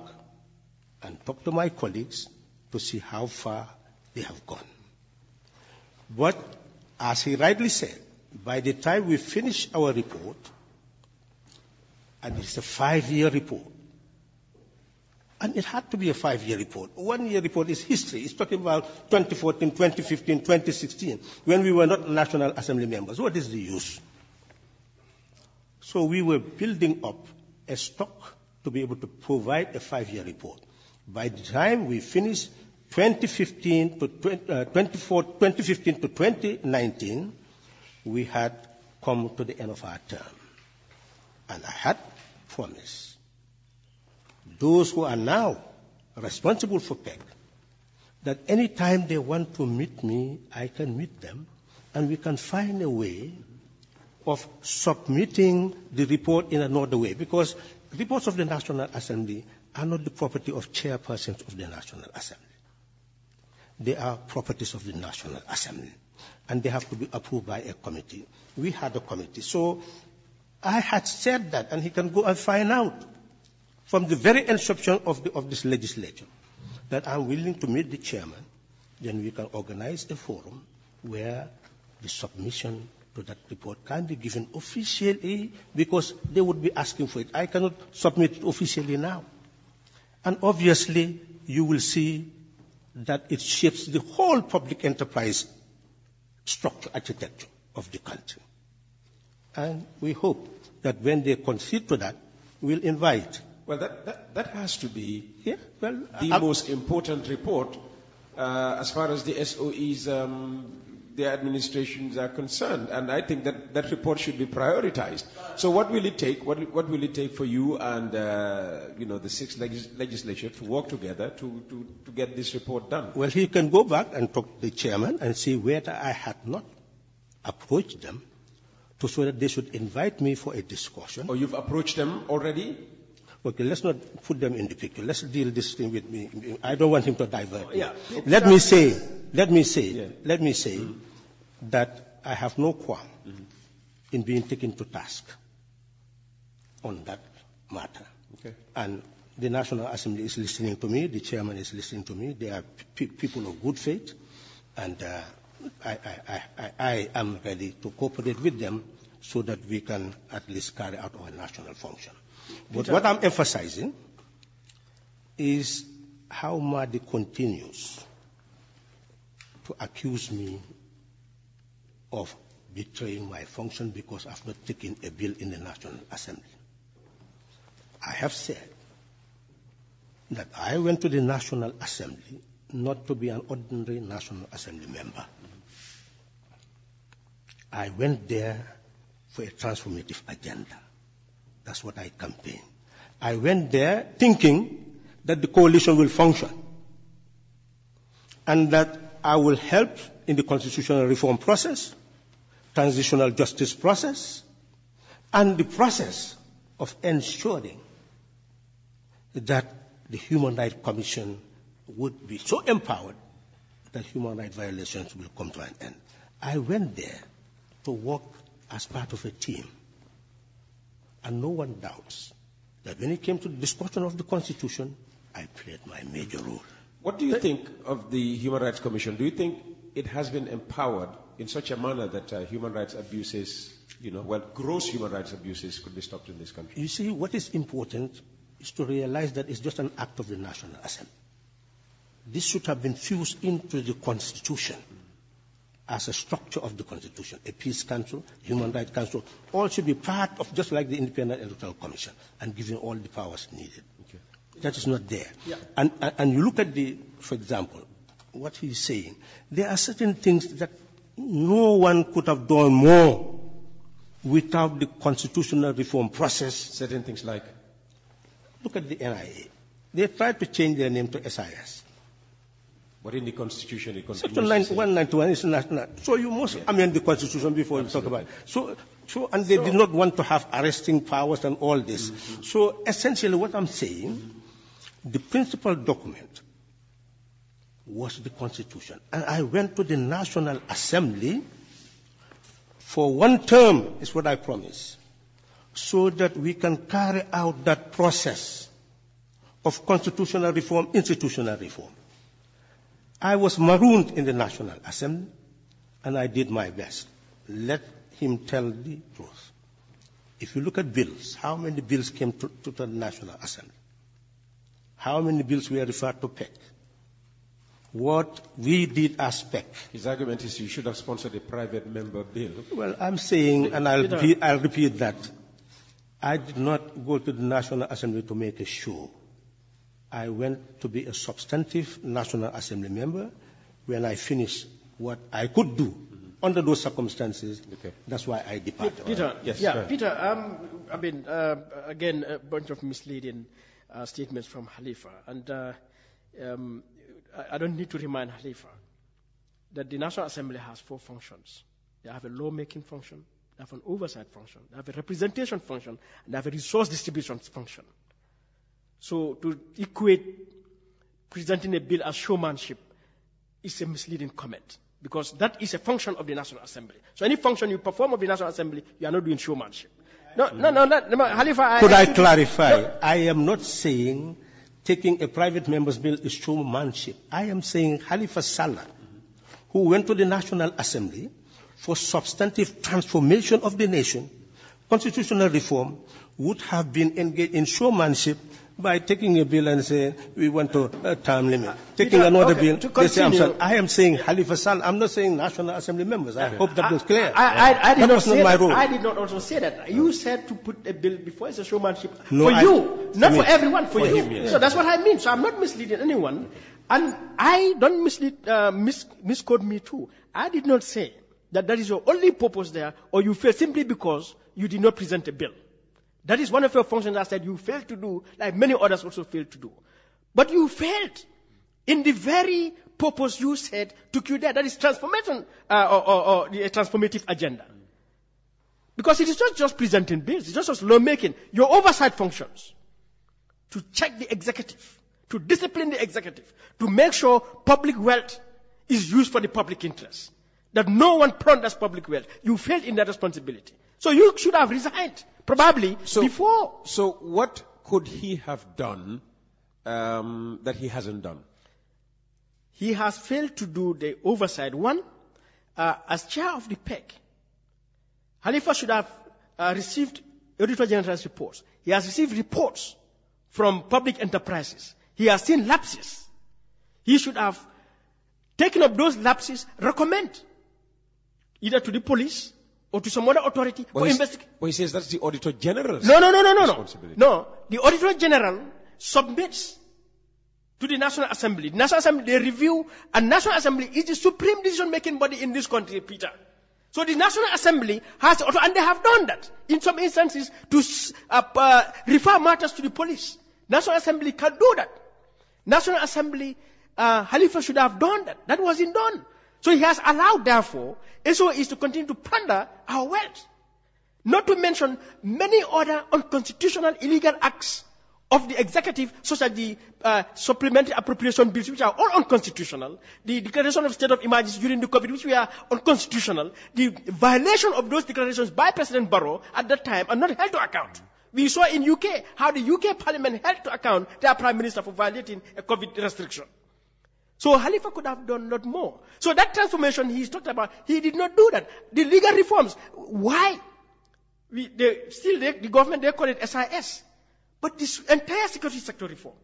and talk to my colleagues to see how far they have gone. But as he rightly said, by the time we finish our report, and it's a 5-year report, and it had to be a 5-year report. 1-year report is history. It's talking about 2014, 2015, 2016, when we were not National Assembly members. What is the use? So we were building up a stock to be able to provide a 5-year report. By the time we finished 2015 to 2019, we had come to the end of our term. And I had promised those who are now responsible for 𝒃 that any time they want to meet me, I can meet them, and we can find a way of submitting the report in another way, because reports of the National Assembly are not the property of chairpersons of the National Assembly. They are properties of the National Assembly, and they have to be approved by a committee. We had a committee. So I had said that, and he can go and find out from the very inception of this legislature that I'm willing to meet the chairman. Then we can organize a forum where the submission to that report can be given officially, because they would be asking for it. I cannot submit it officially now. And obviously, you will see that it shapes the whole public enterprise structure, architecture of the country. And we hope that when they concede to that, we'll invite. Well, that has to be the most important report as far as the SOEs, their administrations are concerned. And I think that report should be prioritized. So what will it take? What will it take for you and the sixth legislature to work together to get this report done? Well, he can go back and talk to the chairman and see whether I had not approached them so that they should invite me for a discussion. Or you've approached them already? Okay, let's not put them in the picture. Let's deal this thing with me. I don't want him to divert me. Yeah. Let me say that I have no qualm in being taken to task on that matter. Okay. And the National Assembly is listening to me. The chairman is listening to me. They are people of good faith, and I am ready to cooperate with them so that we can at least carry out our national function. But what I'm emphasizing is how Madi continues to accuse me of betraying my function because I've not taken a bill in the National Assembly. I have said that I went to the National Assembly not to be an ordinary National Assembly member. I went there for a transformative agenda. That's what I campaigned. I went there thinking that the coalition will function and that I will help in the constitutional reform process, transitional justice process, and the process of ensuring that the Human Rights Commission would be so empowered that human rights violations will come to an end. I went there to work as part of a team. And no one doubts that when it came to the discussion of the Constitution, I played my major role. What do you think of the Human Rights Commission? Do you think it has been empowered in such a manner that human rights abuses, gross human rights abuses could be stopped in this country? You see, what is important is to realize that it's just an act of the National Assembly. This should have been fused into the Constitution as a structure of the Constitution. A Peace Council, Human Rights Council, all should be part of, just like the Independent Electoral Commission, and given all the powers needed. Okay. That is not there. Yeah. And you look at for example, what he's saying, there are certain things that no one could have done more without the constitutional reform process. Certain things like? Look at the NIA. They tried to change their name to SIS. But in the Constitution, it continues Section 191 is national. So you must amend the Constitution before you talk about it. And they did not want to have arresting powers and all this. Mm-hmm. So essentially what I'm saying, the principal document was the Constitution. And I went to the National Assembly for one term, is what I promised, so that we can carry out that process of constitutional reform, institutional reform. I was marooned in the National Assembly, and I did my best. Let him tell the truth. If you look at bills, how many bills came to the National Assembly? How many bills were referred to PEC? What we did as PEC. His argument is you should have sponsored a private member bill. Well, I'm saying, and I'll repeat that, I did not go to the National Assembly to make a show. I went to be a substantive National Assembly member. When I finished what I could do under those circumstances, that's why I departed. Peter, yes, Peter, again, a bunch of misleading statements from Halifa. And I don't need to remind Halifa that the National Assembly has 4 functions. They have a lawmaking function, they have an oversight function, they have a representation function, and they have a resource distribution function. So to equate presenting a bill as showmanship is a misleading comment, because that is a function of the National Assembly. So any function you perform of the National Assembly, you are not doing showmanship. No, Halifa. Could I clarify? No. I am not saying taking a private member's bill is showmanship. I am saying Halifa Sallah, who went to the National Assembly for substantive transformation of the nation, constitutional reform, would have been engaged in showmanship by taking a bill and saying, we want a term limit. Taking another bill, they say, I am saying Halifa Sallah. I'm not saying National Assembly members. I hope that was clear. That was not my role. I did not also say that. You said to put a bill before it's a showmanship for you, not for everyone, for you. Yes. So that's what I mean. So I'm not misleading anyone. And I don't misquote me too. I did not say that is your only purpose there, or you fail simply because you did not present a bill. That is one of your functions I said you failed to do, like many others also failed to do. But you failed in the very purpose you said took you there. That is transformation, or a transformative agenda. Because it is not just presenting bills, it's not just lawmaking. Your oversight functions to check the executive, to discipline the executive, to make sure public wealth is used for the public interest, that no one plunders public wealth. You failed in that responsibility. So you should have resigned, probably, before. So what could he have done that he hasn't done? He has failed to do the oversight. One, as chair of the PEC, Halifa should have received Auditor General's reports. He has received reports from public enterprises. He has seen lapses. He should have taken up those lapses, recommend either to the police or to some other authority for investigation. But he says that's the Auditor General's responsibility. No, the Auditor General submits to the National Assembly. The National Assembly, they review, and National Assembly is the supreme decision-making body in this country, Peter. So the National Assembly has, and they have done that in some instances, to refer matters to the police. National Assembly can do that. National Assembly, Halifa should have done that. That wasn't done. So he has allowed, therefore, SOEs to continue to plunder our wealth. Not to mention many other unconstitutional illegal acts of the executive, such as the supplementary appropriation bills, which are all unconstitutional, the declaration of state of emergency during the COVID, which were unconstitutional, the violation of those declarations by President Barrow at that time are not held to account. We saw in UK how the UK Parliament held to account their Prime Minister for violating a COVID restriction. So Halifa could have done a lot more. So that transformation he's talked about, he did not do that. The legal reforms, why? The government, they call it SIS. But this entire security sector reform.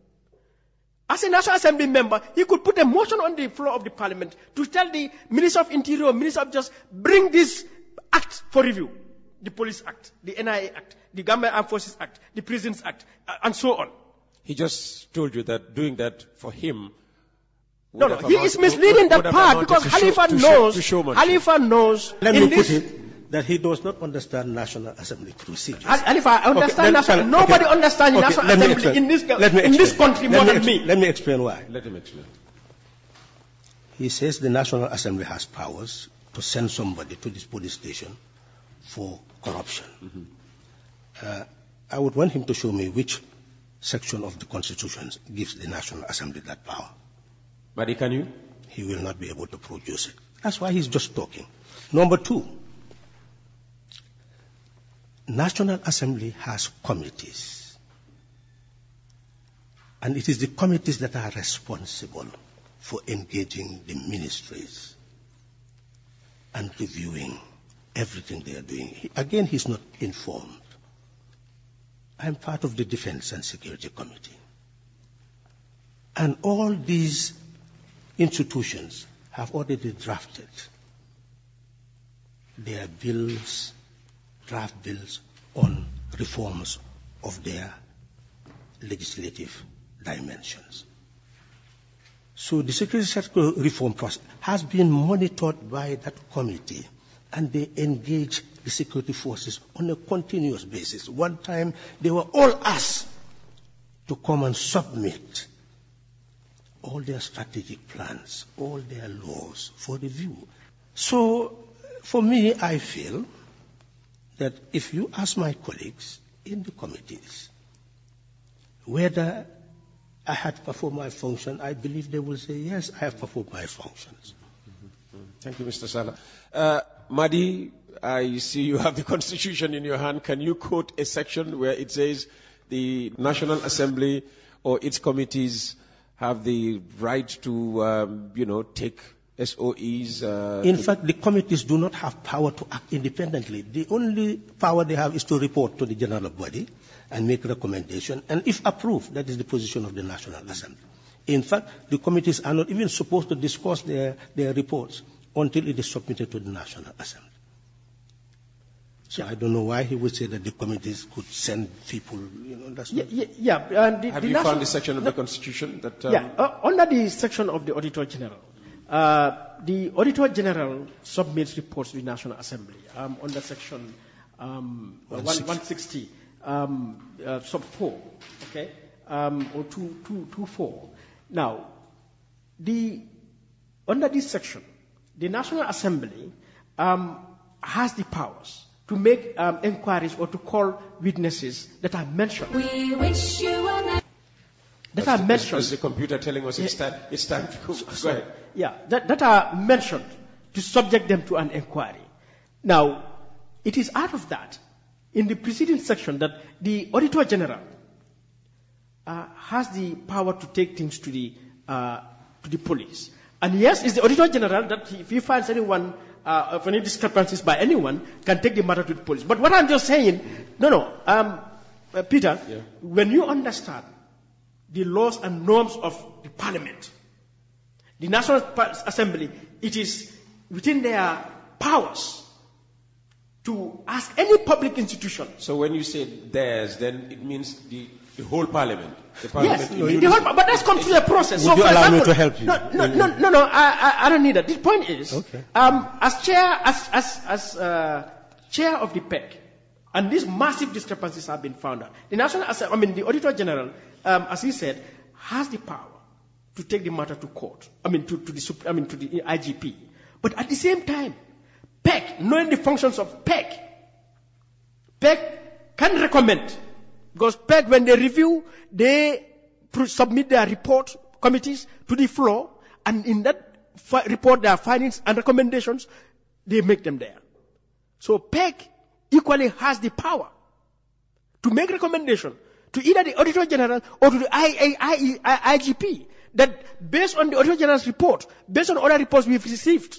As a National Assembly member, he could put a motion on the floor of the parliament to tell the Minister of Interior, Minister of Justice, bring this act for review. The Police Act, the NIA Act, the Gambia Armed Forces Act, the Prisons Act, and so on. He just told you that doing that for him... No, he is misleading that part because Halifa knows... Let me put it that he does not understand National Assembly procedures. Halifa, I understand National... Nobody understands National Assembly in this country more than me. Let me explain why. Let him explain. He says the National Assembly has powers to send somebody to this police station for corruption. I would want him to show me which section of the Constitution gives the National Assembly that power. Madi, can you? He will not be able to produce it. That's why he's just talking. Number two, National Assembly has committees. And it is the committees that are responsible for engaging the ministries and reviewing everything they are doing. Again, he's not informed. I'm part of the Defense and Security Committee. And all these institutions have already drafted their bills, draft bills on reforms of their legislative dimensions. So the security sector reform process has been monitored by that committee, and they engage the security forces on a continuous basis. One time they were all asked to come and submit all their strategic plans, all their laws for review. So, for me, I feel that if you ask my colleagues in the committees whether I had performed my function, I believe they will say, yes, I have performed my functions. Thank you, Mr. Sallah. Madi, I see you have the Constitution in your hand. Can you quote a section where it says the National Assembly or its committees have the right to, take SOEs? In fact, the committees do not have power to act independently. The only power they have is to report to the general body and make recommendation. And if approved, that is the position of the National Assembly. In fact, the committees are not even supposed to discuss their reports until it is submitted to the National Assembly. So I don't know why he would say that the committees could send people, that's not... Have you found the section of the Constitution that... under the section of the Auditor General, the Auditor General submits reports to the National Assembly under section 160, sub 4, okay, or 224. Now, under this section, the National Assembly has the powers to make inquiries or to call witnesses that are mentioned. We wish you a that are mentioned. Is the computer telling us it's time to go? Go ahead. Yeah, that are mentioned to subject them to an inquiry. Now, it is out of that, in the preceding section, that the Auditor General has the power to take things to the police. And yes, it's the Auditor General that if he finds anyone, of any discrepancies by anyone, can take the matter to the police. But what I'm just saying, Peter, when you understand the laws and norms of the Parliament, the National Assembly, it is within their powers to ask any public institution. So when you say theirs, then it means the whole Parliament. Yes, but that's come through a process. Would you allow me to help you? No, I don't need that. The point is, okay. As chair of the PEC, and these massive discrepancies have been found out, the Auditor General, as he said, has the power to take the matter to court. to the IGP. But at the same time, PEC, knowing the functions of PEC can recommend. Because PEC, when they review, they submit their report committees to the floor, and in that report, their findings and recommendations, they make them there. So PEC equally has the power to make recommendation to either the Auditor General or to the IGP. that based on the Auditor General's report, based on other reports we've received,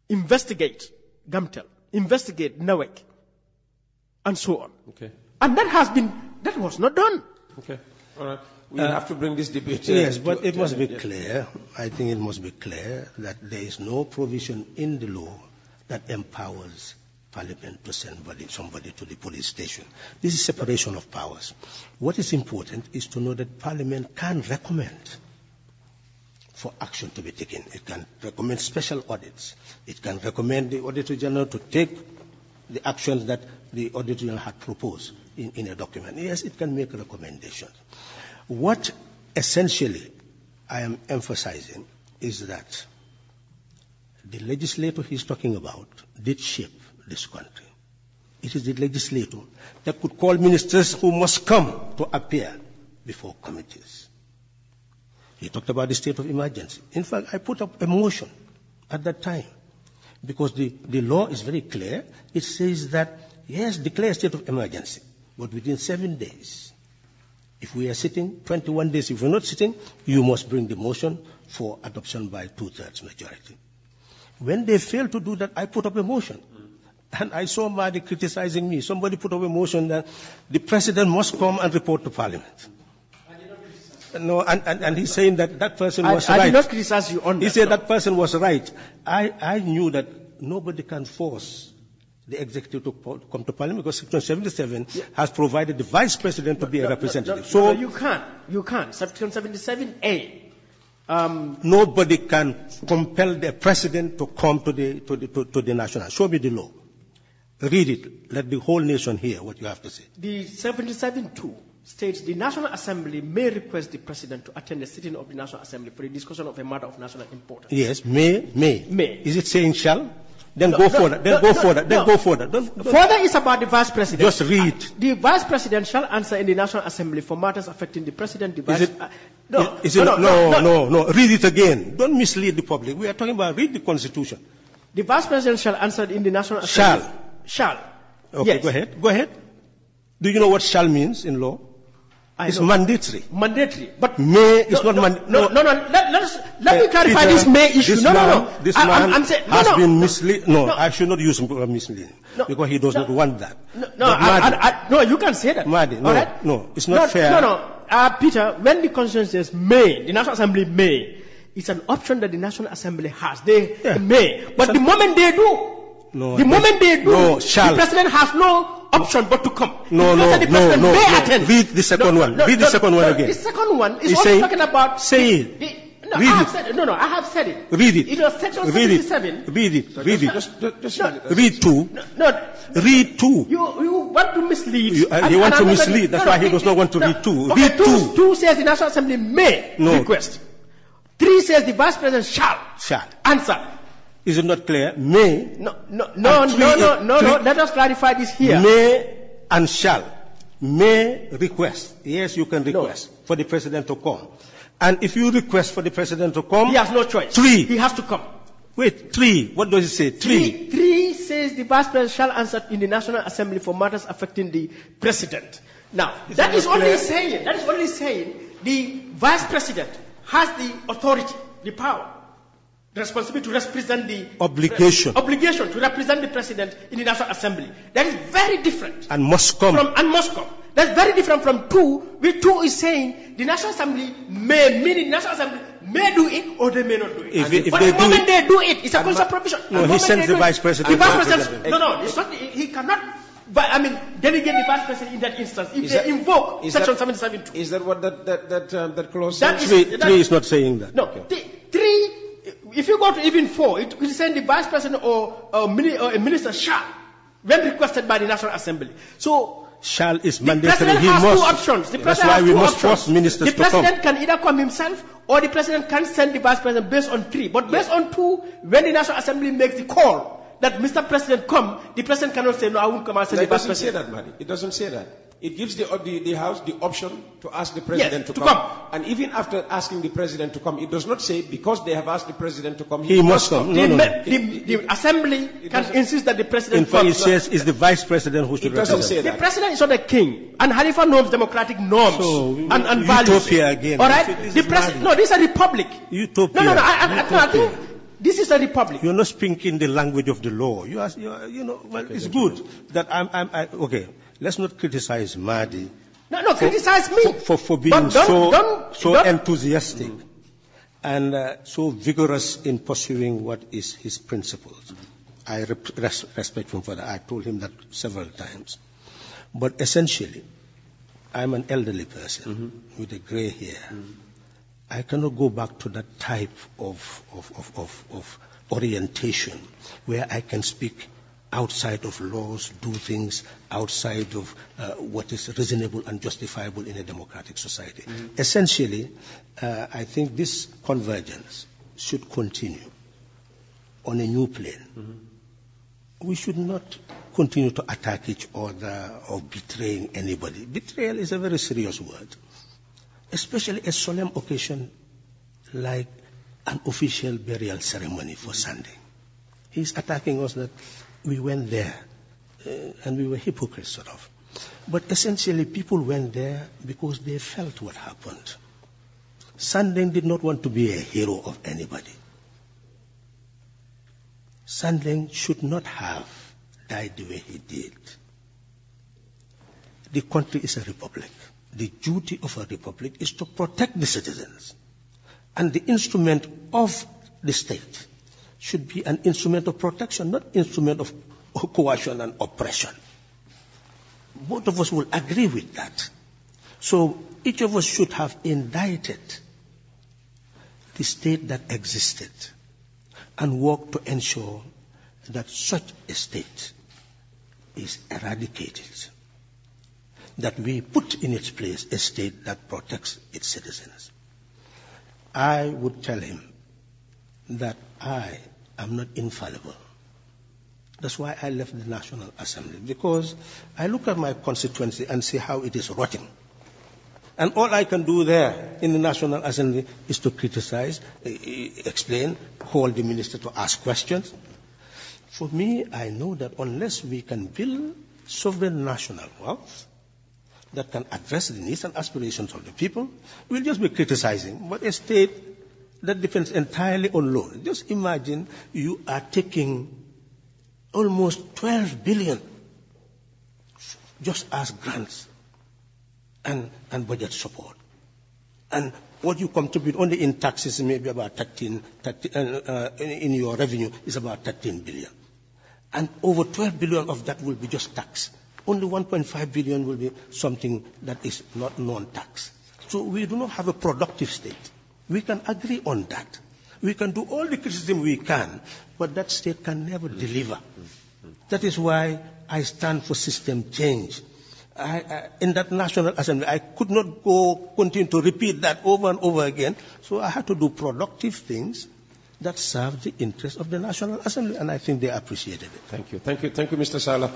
investigate Gamtel, investigate 𝒂𝒄𝒄𝒏, and so on. Okay. And that was not done. Okay. All right. We have to bring this debate. Yes, but it must be clear. I think it must be clear that there is no provision in the law that empowers Parliament to send somebody to the police station. This is separation of powers. What is important is to know that Parliament can recommend for action to be taken. It can recommend special audits. It can recommend the Auditor General to take the actions that the Auditor General had proposed in a document. Yes, it can make recommendations. What essentially I am emphasizing is that the legislator he's talking about did shape this country. It is the legislator that could call ministers who must come to appear before committees. He talked about the state of emergency. In fact, I put up a motion at that time because the law is very clear. It says that, yes, declare a state of emergency, but within 7 days. If we are sitting, 21 days, if we're not sitting, you must bring the motion for adoption by 2/3 majority. When they failed to do that, I put up a motion. And I saw Madi criticizing me. Somebody put up a motion that the president must come and report to Parliament. No, and he's saying that person was right. I did not criticize you on that. He said that person was right. I knew that nobody can force the executive to come to Parliament because Section 77 has provided the vice president to be a representative. So you can't. Section 77A. Nobody can compel the president to come to the national. Show me the law. Read it. Let the whole nation hear what you have to say. The 77(2) states the National Assembly may request the president to attend a sitting of the National Assembly for the discussion of a matter of national importance. Yes, may. Is it saying shall? Then go further. Further is about the vice president. Just read. The vice president shall answer in the National Assembly for matters affecting the president. The vice. No. Read it again. Don't mislead the public. We are talking about read the Constitution. The vice president shall answer in the National Assembly. Shall. Okay, yes. Go ahead. Do you know what shall means in law? It's mandatory. But may is not mandatory. No. Let me clarify this may issue. This man has been mislead. No, I should not use misleading because he does not want that. No, you can say that. Madi, no, it's not fair. Peter, when the Constitution says may, the National Assembly may, it's an option that the National Assembly has. They may, but the moment they do. The president has no option but to come. No. Read the second one. Read the second one again. The second one is also talking about. Say it. I have said it. Read it. It was Section 77. Read it. Read 2. Read 2. You want to mislead. He wants to mislead. That's why he does not want to read 2. Read 2. 2 says the National Assembly may request. 3 says the vice president shall answer. Is it not clear? May. No. Let us clarify this here. May and shall. May request. Yes, you can request for the president to come. And if you request for the president to come, he has no choice. 3. He has to come. Wait, 3. What does it say? 3. 3 says the vice president shall answer in the National Assembly for matters affecting the president. Now, that is only saying the vice president has the authority, the power, the responsibility to represent the obligation to represent the president in the National Assembly. That is very different. And must come. That's very different from 2, where 2 is saying the National Assembly may, meaning the National Assembly may do it or they may not do it. But the moment they do it, it's a constant provision. No, he sends the vice president. The vice president. No, it's not. He cannot. Delegate the vice president in that instance if they invoke Section 77(2). Is that what that clause says? 3 is not saying that. No, 3. If you go to even 4, it is saying the vice president or a minister shall, when requested by the National Assembly. So shall is mandatory. He has 2 options. That's why we must force ministers to come. The president can either come himself or the president can send the vice president based on 3. But based on 2, when the National Assembly makes the call that Mr. President come, the president cannot say, no, I won't come and send the vice president. It doesn't say that, Madi. It doesn't say that. It gives the House the option to ask the President to come. And even after asking the President to come, it does not say because they have asked the President to come, he must come. The Assembly can insist that the President comes. In fact, it says it's the Vice President who should represent. Say that. The President is not a king. And Halifa knows democratic norms and values. Utopia again. All right? No, this is a republic. Utopia. No, I think this is a republic. You're not speaking the language of the law. It's good that okay. Let's not criticize Madi. No, criticize me. For being so enthusiastic and so vigorous in pursuing what is his principles. I respect him for that. I told him that several times. But essentially, I'm an elderly person with a gray hair. I cannot go back to that type of orientation where I can speak outside of laws, do things outside of what is reasonable and justifiable in a democratic society. Essentially, I think this convergence should continue on a new plane. We should not continue to attack each other or betraying anybody. Betrayal is a very serious word, especially a solemn occasion like an official burial ceremony for Sunday. He's attacking us that we went there and we were hypocrites, sort of. But essentially, people went there because they felt what happened. Sandeng did not want to be a hero of anybody. Sandeng should not have died the way he did. The country is a republic. The duty of a republic is to protect the citizens. And the instrument of the state should be an instrument of protection, not instrument of coercion and oppression. Both of us will agree with that. So each of us should have indicted the state that existed and work to ensure that such a state is eradicated, that we put in its place a state that protects its citizens. I would tell him that I am not infallible. That's why I left the National Assembly, because I look at my constituency and see how it is rotting. And all I can do there in the National Assembly is to criticize, explain, call the minister to ask questions. For me, I know that unless we can build sovereign national wealth that can address the needs and aspirations of the people, we'll just be criticizing. But a state that depends entirely on law. Just imagine you are taking almost 12 billion just as grants and budget support. And what you contribute only in taxes maybe about 13 in your revenue is about 13 billion. And over 12 billion of that will be just tax. Only 1.5 billion will be something that is not non-tax. So we do not have a productive state. We can agree on that. We can do all the criticism we can, but that state can never deliver. That is why I stand for system change. In that National Assembly, I could not continue to repeat that over and over again, so I had to do productive things that serve the interests of the National Assembly, and I think they appreciated it. Thank you, Mr. Sallah.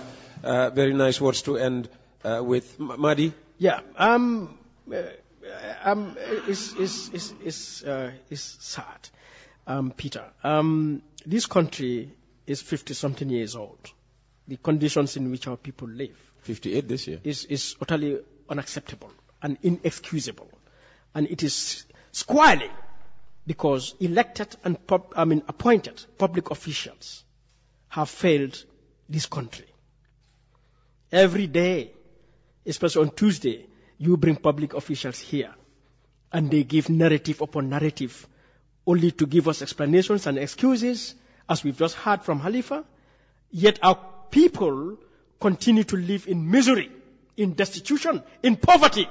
Very nice words to end with. Madi? Yeah, it's sad, Peter. This country is 50-something years old. The conditions in which our people live 58 this year is utterly unacceptable and inexcusable, and it is squalling because elected and appointed public officials have failed this country. Every day, especially on Tuesday, you bring public officials here, and they give narrative upon narrative, only to give us explanations and excuses, as we've just heard from Halifa. Yet our people continue to live in misery, in destitution, in poverty,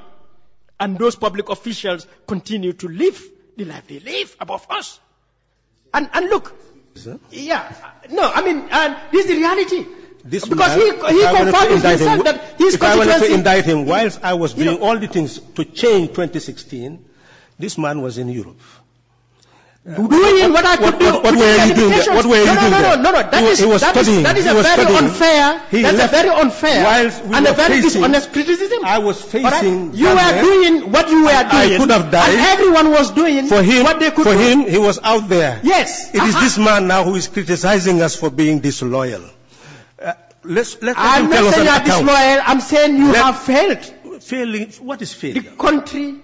and those public officials continue to live the life they live above us. And look, yeah, no, I mean, this is the reality. This because man, he confirmed himself that his if I wanted to indict him, whilst I was doing all the things to change 2016, this man was in Europe. Doing what I could do. What were you doing there? What were you doing there? No. That is a very unfair. That's a very unfair and a very dishonest criticism. I was facing. You were doing what you were doing. I could have died. And everyone was doing what they could do. For him, he was out there. Yes. It is this man now who is criticizing us for being disloyal. Let I'm him not tell us saying you an are account. disloyal. I'm saying you have failed. Failing? What is failure? The country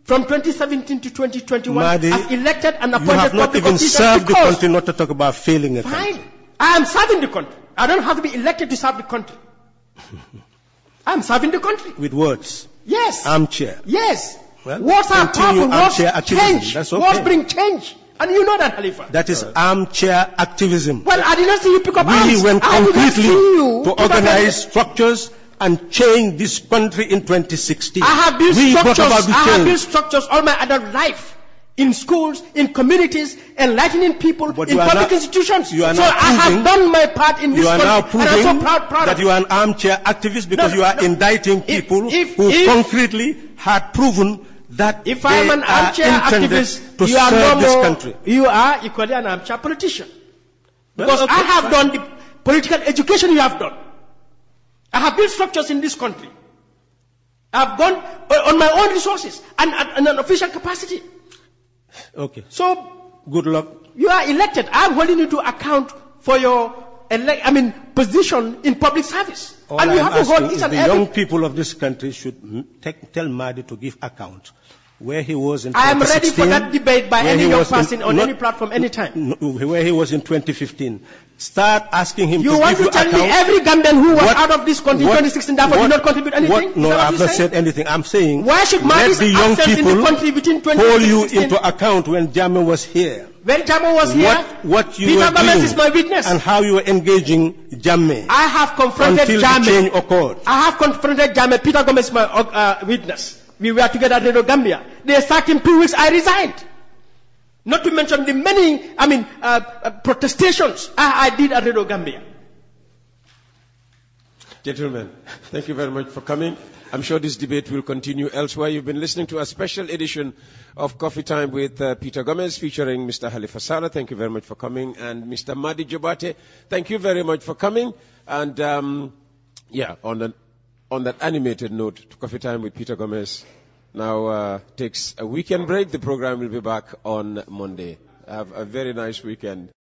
from 2017 to 2021 Madi, has elected and appointed you have not even served the country not to talk about failing a country. Fine. I am serving the country. I don't have to be elected to serve the country. I am serving the country. With words? Yes. Armchair? Yes. Well, words are powerful. Words change. That's okay. Words bring change. And you know that, Halifa. That is armchair activism. Well, I did not see you pick up arms. We went concretely to organize structures and change this country in 2016. I have built structures. I have built structures all my adult life. In schools, in communities, enlightening people, but in public institutions. You are so I have done my part in this country. You are now proving and I'm so proud that you are an armchair activist because you are indicting people who concretely had proven that if I am an armchair activist, to you are serve no this more, country. You are equally an armchair politician. Because okay, I have done the political education you have done. I have built structures in this country. I have gone on my own resources and in an official capacity. Okay. So, good luck. You are elected. I am holding you to account for your position in public service. All and you I'm have to hold asking each is and the every. young people of this country should tell Madi to give account where he was in 2016. I am ready for that debate by any young person on any platform, anytime. Where he was in 2015. Start asking him to give you account. You want to tell me every Gambian who was out of this country in 2016 therefore did not contribute anything? No, I have not said anything. I'm saying why should Madi's the young absence people in the country between 2016 hold you into account when Jammeh was here. When Jammeh was here, what you Peter were Gomez doing is my witness. And how you were engaging Jammeh. I have confronted until Jammeh. The change occurred. I have confronted Jammeh. Peter Gomez is my witness. We were together at Radio Gambia. They sacked him 2 weeks. I resigned. Not to mention the many, protestations I did at Radio Gambia. Gentlemen, thank you very much for coming. I'm sure this debate will continue elsewhere. You've been listening to a special edition of Coffee Time with Peter Gomez featuring Mr. Halifa Sallah. Thank you very much for coming. And Mr. Madi Jobarteh, thank you very much for coming. And on that animated note, Coffee Time with Peter Gomez now takes a weekend break. The program will be back on Monday. Have a very nice weekend.